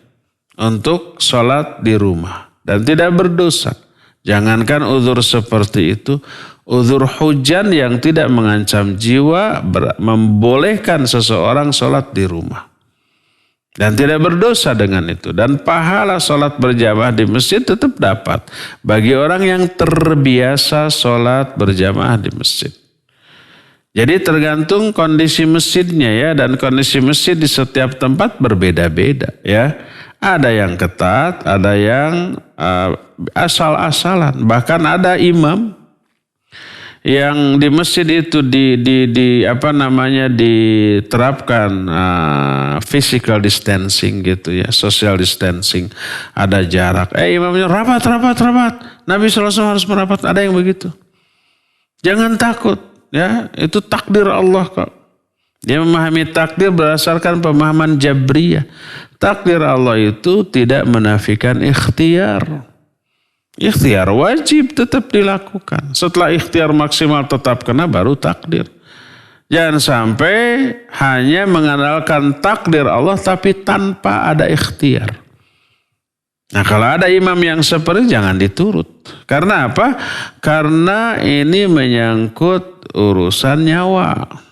untuk sholat di rumah dan tidak berdosa. Jangankan uzur seperti itu, uzur hujan yang tidak mengancam jiwa membolehkan seseorang sholat di rumah. Dan tidak berdosa dengan itu. Dan pahala sholat berjamaah di masjid tetap dapat bagi orang yang terbiasa sholat berjamaah di masjid. Jadi tergantung kondisi masjidnya, ya. Dan kondisi masjid di setiap tempat berbeda-beda, ya. Ada yang ketat, ada yang asal-asalan. Bahkan ada imam yang di masjid itu diterapkan physical distancing gitu ya, social distancing, ada jarak. Imamnya rapat. Nabi SAW harus merapat, ada yang begitu. Jangan takut ya, itu takdir Allah kok. Dia memahami takdir berdasarkan pemahaman Jabriyah. Takdir Allah itu tidak menafikan ikhtiar. Ikhtiar wajib tetap dilakukan. Setelah ikhtiar maksimal tetap kena baru takdir. Jangan sampai hanya mengandalkan takdir Allah tapi tanpa ada ikhtiar. Nah kalau ada imam yang seperti jangan diturut. Karena apa? Karena ini menyangkut urusan nyawa.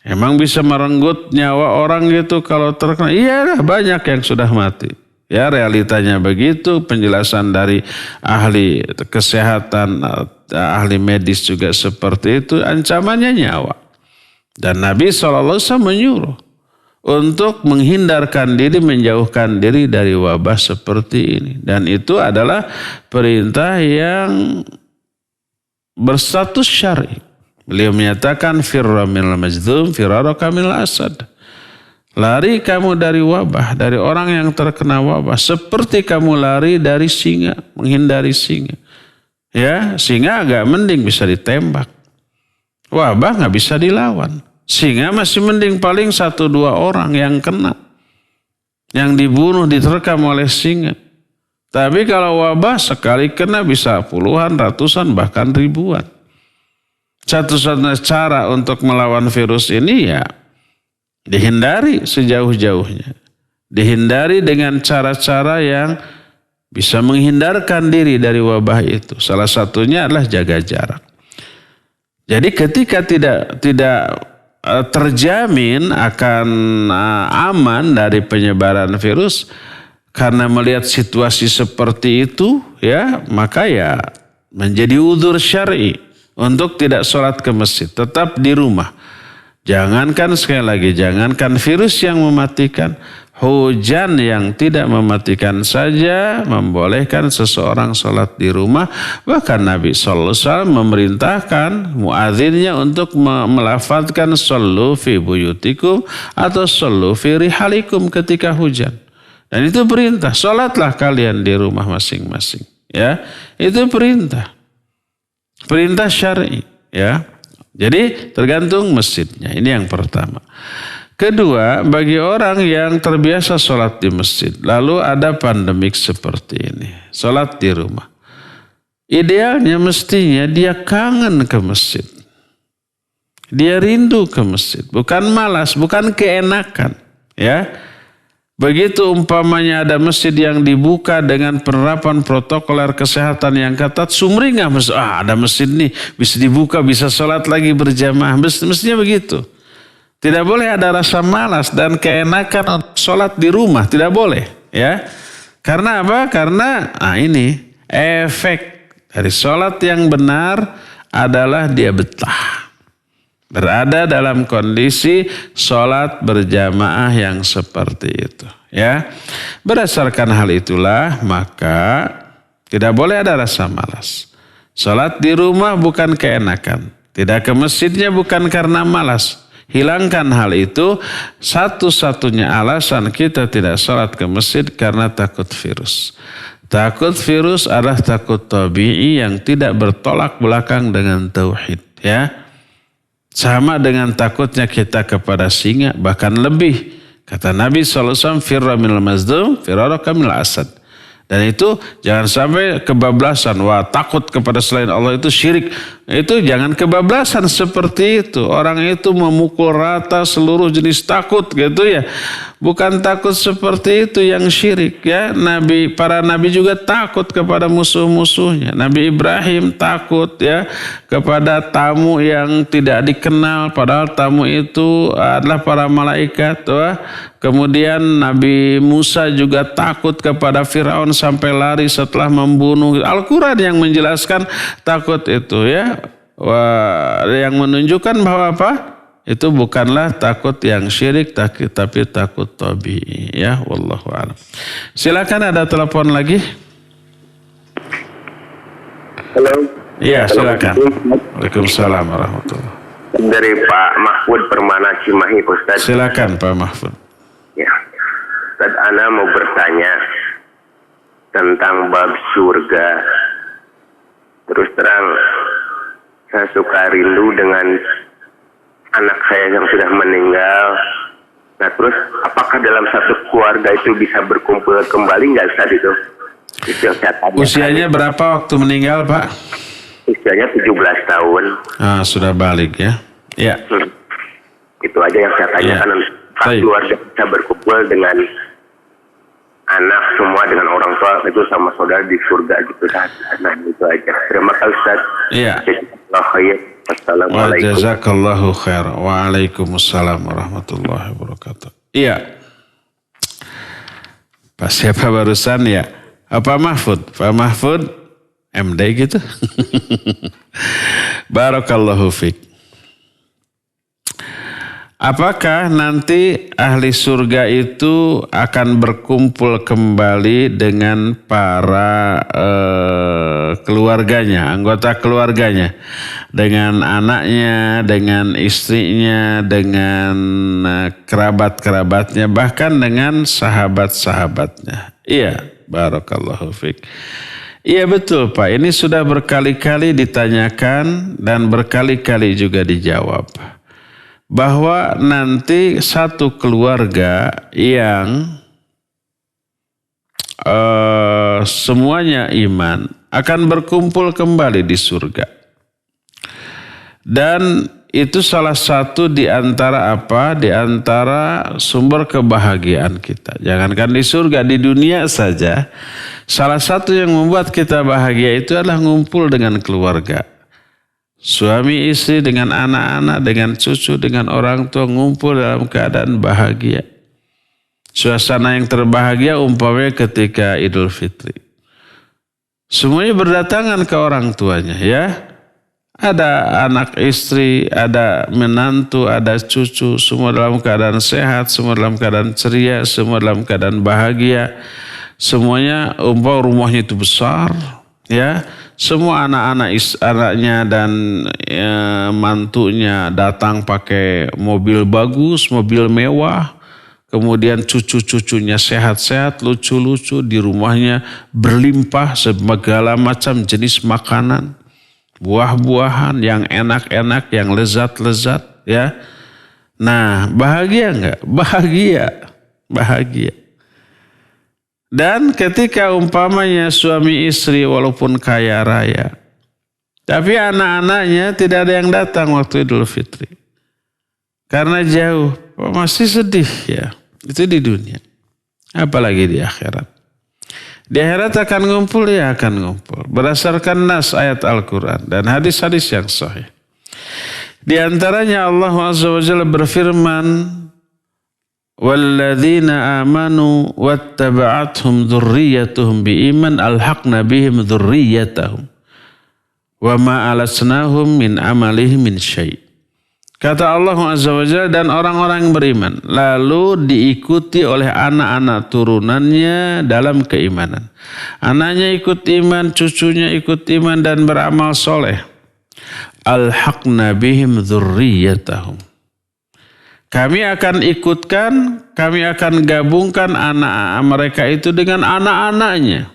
Emang bisa merenggut nyawa orang gitu kalau terkena? Iya banyak yang sudah mati. Ya realitanya begitu, penjelasan dari ahli kesehatan, ahli medis juga seperti itu, ancamannya nyawa. Dan Nabi SAW menyuruh untuk menghindarkan diri, menjauhkan diri dari wabah seperti ini. Dan itu adalah perintah yang berstatus syar'i. Beliau menyatakan firra minal majdzum firaraka minal asad. Lari kamu dari wabah, dari orang yang terkena wabah. Seperti kamu lari dari singa, menghindari singa. Ya, singa agak mending bisa ditembak. Wabah gak bisa dilawan. Singa masih mending paling 1-2 orang yang kena. Yang dibunuh, diterkam oleh singa. Tapi kalau wabah sekali kena bisa puluhan, ratusan, bahkan ribuan. Satu-satunya cara untuk melawan virus ini ya dihindari sejauh-jauhnya. Dihindari dengan cara-cara yang bisa menghindarkan diri dari wabah itu. Salah satunya adalah jaga jarak. Jadi ketika tidak terjamin akan aman dari penyebaran virus, karena melihat situasi seperti itu, ya maka ya menjadi udzur syar'i untuk tidak sholat ke masjid. Tetap di rumah. Jangankan sekali lagi, jangankan virus yang mematikan, hujan yang tidak mematikan saja membolehkan seseorang sholat di rumah. Bahkan Nabi SAW memerintahkan muadzinnya untuk melafadzkan shollu fi buyutikum atau shollu fi rihalikum ketika hujan. Dan itu perintah, sholatlah kalian di rumah masing-masing. Ya, itu perintah syar'i. Ya. Jadi tergantung masjidnya. Ini yang pertama. Kedua, bagi orang yang terbiasa sholat di masjid, lalu ada pandemik seperti ini, sholat di rumah. Idealnya mestinya dia kangen ke masjid. Dia rindu ke masjid. Bukan malas, bukan keenakan. Ya. Begitu umpamanya ada masjid yang dibuka dengan penerapan protokoler kesehatan yang ketat, sumringah, ada masjid nih, bisa dibuka, bisa sholat lagi berjamaah, mestinya begitu. Tidak boleh ada rasa malas dan keenakan sholat di rumah, tidak boleh. Ya, karena apa? Karena ini efek dari sholat yang benar adalah dia betah. Berada dalam kondisi sholat berjamaah yang seperti itu. Ya, berdasarkan hal itulah maka tidak boleh ada rasa malas. Sholat di rumah bukan keenakan. Tidak ke masjidnya bukan karena malas. Hilangkan hal itu. Satu-satunya alasan kita tidak sholat ke masjid karena takut virus. Takut virus adalah takut tabi'i yang tidak bertolak belakang dengan tauhid. Ya. Sama dengan takutnya kita kepada singa, bahkan lebih. Kata Nabi SAW, firra minal mazdum, firaraka minal asad. Dan itu jangan sampai kebablasan. Wah, takut kepada selain Allah itu syirik. Itu jangan kebablasan seperti itu. Orang itu memukul rata seluruh jenis takut gitu ya. Bukan takut seperti itu yang syirik ya. Para nabi juga takut kepada musuh-musuhnya. Nabi Ibrahim takut ya kepada tamu yang tidak dikenal, padahal tamu itu adalah para malaikat. Kemudian Nabi Musa juga takut kepada Firaun sampai lari setelah membunuh. Al-Quran yang menjelaskan takut itu ya. Yang menunjukkan bahwa apa? itu bukanlah takut yang syirik tapi takut tabii ya, wallahu a'lam. Silakan ada telepon lagi. Halo. Iya, silakan. Waalaikumsalam warahmatullahi. Dari Pak Mahfud Permana Cimahi, Ustaz. Silakan Pak Mahfud. Ya. Ustaz, ana mau bertanya tentang bab surga. Terus terang, saya suka rindu dengan anak saya yang sudah meninggal. Nah, terus apakah dalam satu keluarga itu bisa berkumpul kembali nggak, Ustaz, itu? Itu yang saya tanya. Usianya berapa waktu meninggal, Pak? Usianya 17 tahun. Ah, sudah balik ya. Ya. Itu aja yang saya tanyakan. Ya. Apakah keluarga bisa berkumpul dengan anak semua, dengan orang tua itu sama saudara di surga gitu. Nah, itu aja. Terima kasih, Ustaz. Iya. Assalamualaikum. Jazakallahu khair. Waalaikumsalam warahmatullahi wabarakatuh. Iya. Pak siapa barusan ya? Pak Mahfud. Pak Mahfud MD gitu. Barakallahu fiik. Apakah nanti ahli surga itu akan berkumpul kembali dengan para keluarganya, anggota keluarganya, dengan anaknya, dengan istrinya, dengan kerabat-kerabatnya, bahkan dengan sahabat-sahabatnya? Iya, barakallahu fiik. Iya betul Pak, ini sudah berkali-kali ditanyakan dan berkali-kali juga dijawab. Bahwa nanti satu keluarga yang semuanya iman akan berkumpul kembali di surga. Dan itu salah satu di antara apa? Di antara sumber kebahagiaan kita. Jangankan di surga, di dunia saja. Salah satu yang membuat kita bahagia itu adalah ngumpul dengan keluarga. Suami istri dengan anak-anak, dengan cucu, dengan orang tua ngumpul dalam keadaan bahagia. Suasana yang terbahagia umpamanya ketika Idul Fitri. Semuanya berdatangan ke orang tuanya ya. Ada anak istri, ada menantu, ada cucu, semua dalam keadaan sehat, semua dalam keadaan ceria, semua dalam keadaan bahagia. Semuanya umpamanya rumahnya itu besar ya. Semua anaknya dan mantunya datang pakai mobil bagus, mobil mewah. Kemudian cucu-cucunya sehat-sehat, lucu-lucu. Di rumahnya berlimpah segala macam jenis makanan. Buah-buahan yang enak-enak, yang lezat-lezat. Ya. Nah, bahagia enggak? Bahagia. Dan ketika umpamanya suami istri walaupun kaya raya, tapi anak-anaknya tidak ada yang datang waktu Idul Fitri. Karena jauh, masih sedih ya. Itu di dunia. Apalagi di akhirat. Di akhirat akan ngumpul, ya akan ngumpul. Berdasarkan nas ayat Al-Quran dan hadis-hadis yang sahih. Di antaranya Allah Azza wa Jalla berfirman, walladzina amanu wattaba'athum dzurriyyatuhum biiman alhaqna bihim dzurriyyatahum wa ma alasnahum min amalihim min syai'. Kata Allah Azza wa Jalla, dan orang-orang yang beriman lalu diikuti oleh anak-anak turunannya dalam keimanan. Anaknya ikut iman, cucunya ikut iman dan beramal soleh. Alhaqna bihim dzurriyyatahum. Kami akan ikutkan, kami akan gabungkan anak mereka itu dengan anak-anaknya.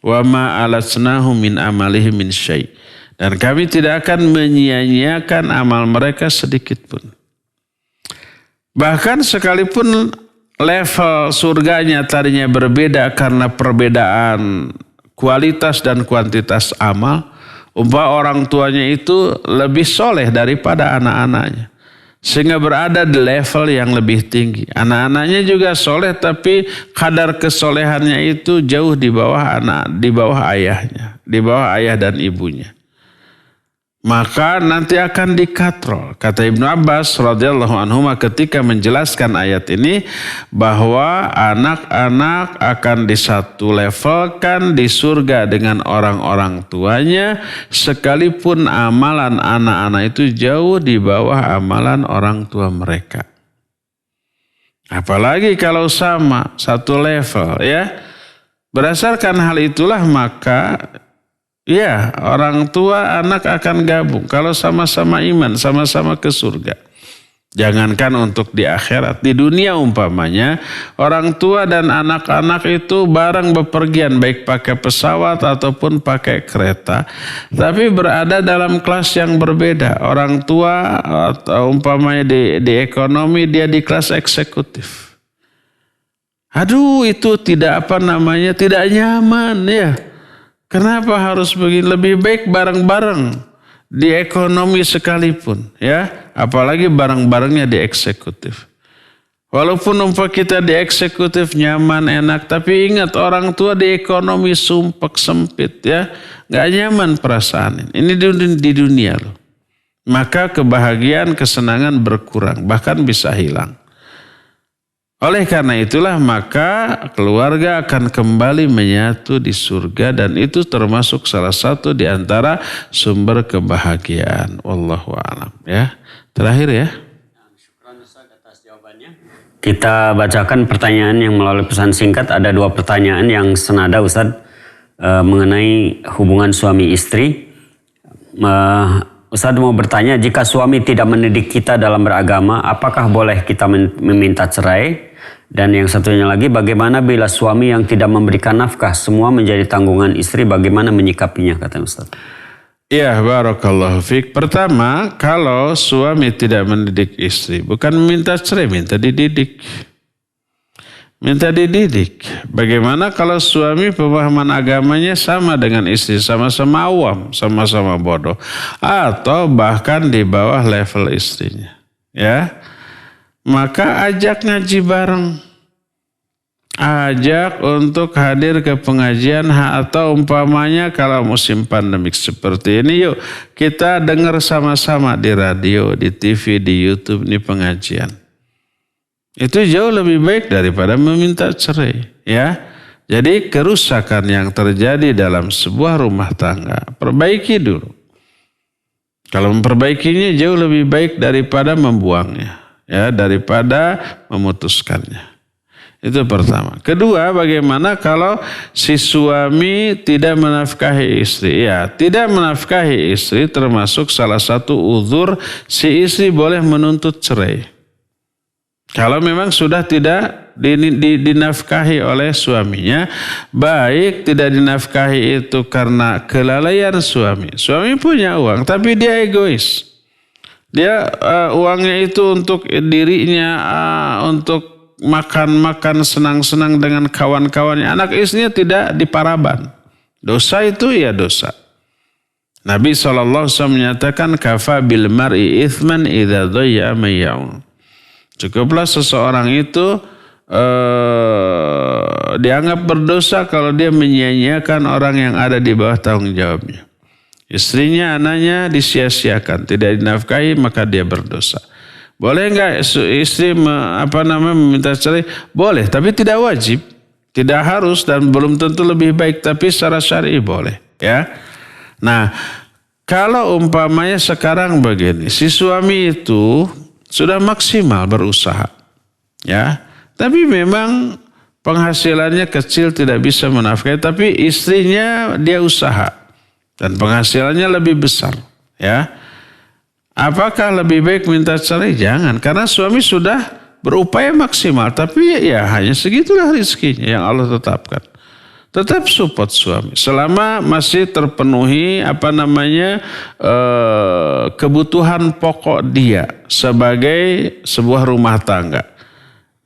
Wa ma alasnahum min amalihim min syai'. Dan kami tidak akan menyia-nyiakan amal mereka sedikit pun. Bahkan sekalipun level surganya tadinya berbeda karena perbedaan kualitas dan kuantitas amal, umpama orang tuanya itu lebih soleh daripada anak-anaknya. Sehingga berada di level yang lebih tinggi. Anak-anaknya juga soleh tapi kadar kesolehannya itu jauh di bawah ayahnya, di bawah ayah dan ibunya. maka nanti akan dikatrol. Kata Ibnu Abbas radhiyallahu anhu ketika menjelaskan ayat ini bahwa anak-anak akan disatu levelkan di surga dengan orang-orang tuanya sekalipun amalan anak-anak itu jauh di bawah amalan orang tua mereka. Apalagi kalau sama satu level ya. Berdasarkan hal itulah maka ya, orang tua anak akan gabung kalau sama-sama iman, sama-sama ke surga. Jangankan untuk di akhirat, di dunia umpamanya orang tua dan anak-anak itu bareng bepergian baik pakai pesawat ataupun pakai kereta, tapi berada dalam kelas yang berbeda. Orang tua umpamanya di ekonomi, dia di kelas eksekutif. Aduh, itu tidak tidak nyaman ya. Kenapa harus begini? Lebih baik bareng-bareng di ekonomi sekalipun ya, apalagi bareng-barengnya di eksekutif. Walaupun kita di eksekutif nyaman enak, tapi ingat orang tua di ekonomi sumpek sempit ya, nggak nyaman perasaan ini di dunia loh. Maka kebahagiaan, kesenangan berkurang, bahkan bisa hilang. Oleh karena itulah maka keluarga akan kembali menyatu di surga dan itu termasuk salah satu di antara sumber kebahagiaan. Wallahu a'lam ya. Terakhir ya. Syukran Ustaz atas jawabannya. Kita bacakan pertanyaan yang melalui pesan singkat. Ada 2 pertanyaan yang senada Ustaz mengenai hubungan suami istri. Ustaz mau bertanya, jika suami tidak mendidik kita dalam beragama, apakah boleh kita meminta cerai? Dan yang satunya lagi, bagaimana bila suami yang tidak memberikan nafkah, semua menjadi tanggungan istri, bagaimana menyikapinya, kata Ustaz? Ya, barakallahu fiik. Pertama, kalau suami tidak mendidik istri, bukan meminta cerai, minta dididik. Minta dididik. Bagaimana kalau suami pemahaman agamanya sama dengan istri, sama-sama awam, sama-sama bodoh, atau bahkan di bawah level istrinya, ya? Maka ajak ngaji bareng. Ajak untuk hadir ke pengajian atau umpamanya kalau musim pandemik seperti ini, yuk kita dengar sama-sama di radio, di TV, di YouTube ini pengajian. Itu jauh lebih baik daripada meminta cerai, ya. Jadi kerusakan yang terjadi dalam sebuah rumah tangga, perbaiki dulu. Kalau memperbaikinya jauh lebih baik daripada membuangnya, ya, daripada memutuskannya. Itu pertama. Kedua, bagaimana kalau si suami tidak menafkahi istri? Ya, tidak menafkahi istri termasuk salah satu uzur si istri boleh menuntut cerai. Kalau memang sudah tidak dinafkahi oleh suaminya, baik tidak dinafkahi itu karena kelalaian suami. Suami punya uang, tapi dia egois. Dia uangnya itu untuk dirinya, untuk makan-makan senang-senang dengan kawan-kawannya. Anak istrinya tidak diparaban. Dosa itu ya dosa. Nabi SAW menyatakan, kafa bil mar'i ithman idza dhayya mayya'un. Cukuplah seseorang itu dianggap berdosa kalau dia menyia-nyiakan orang yang ada di bawah tanggung jawabnya. Istrinya, anaknya disia-siakan, tidak dinafkahi, maka dia berdosa. Boleh enggak istri meminta cerai? Boleh, tapi tidak wajib, tidak harus dan belum tentu lebih baik, tapi secara syar'i boleh, ya. Nah, kalau umpamanya sekarang begini, si suami itu sudah maksimal berusaha, ya, tapi memang penghasilannya kecil tidak bisa menafkahi, tapi istrinya dia usaha dan penghasilannya lebih besar, ya. Apakah lebih baik minta cerai? Jangan, karena suami sudah berupaya maksimal, tapi ya hanya segitulah rezekinya yang Allah tetapkan. Tetap support suami selama masih terpenuhi kebutuhan pokok dia sebagai sebuah rumah tangga.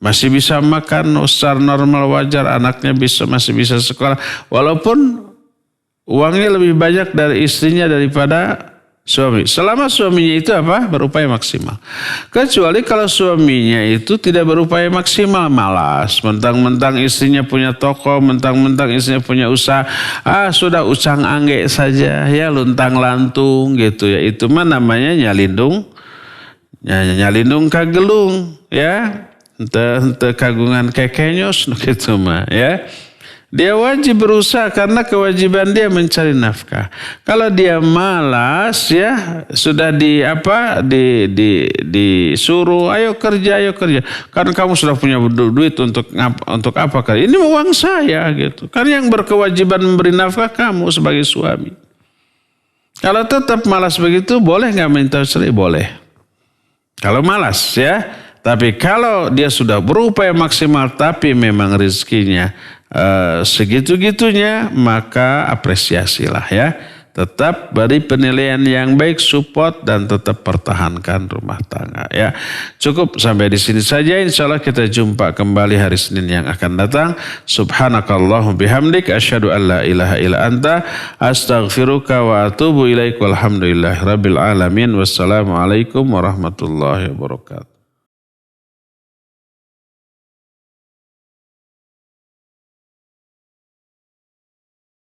Masih bisa makan secara normal wajar, anaknya masih bisa sekolah, walaupun uangnya lebih banyak dari istrinya daripada suami. Selama suaminya itu apa? Berupaya maksimal. Kecuali kalau suaminya itu tidak berupaya maksimal, malas. Mentang-mentang istrinya punya toko, mentang-mentang istrinya punya usaha. Sudah ucang angge saja, ya luntang lantung gitu ya. Itu mah namanya nyalindung kagelung, ya. Ente kagungan kekenyos gitu mah, ya. Dia wajib berusaha karena kewajiban dia mencari nafkah. Kalau dia malas ya sudah disuruh ayo kerja. Karena kamu sudah punya duit untuk apa kali? Ini uang saya gitu. Kan yang berkewajiban memberi nafkah kamu sebagai suami. Kalau tetap malas begitu boleh nggak minta cerai? Boleh. Kalau malas ya. Tapi kalau dia sudah berupaya maksimal tapi memang rezekinya segitu-gitunya, maka apresiasilah ya. Tetap beri penilaian yang baik, support dan tetap pertahankan rumah tangga ya. Cukup sampai di sini saja. Insyaallah kita jumpa kembali hari Senin yang akan datang. Subhanakallahumma bihamdik asyhadu an la ilaha illa anta astaghfiruka wa atubu ilaik. Walhamdulillahirabbil alamin. Wassalamualaikum warahmatullahi wabarakatuh.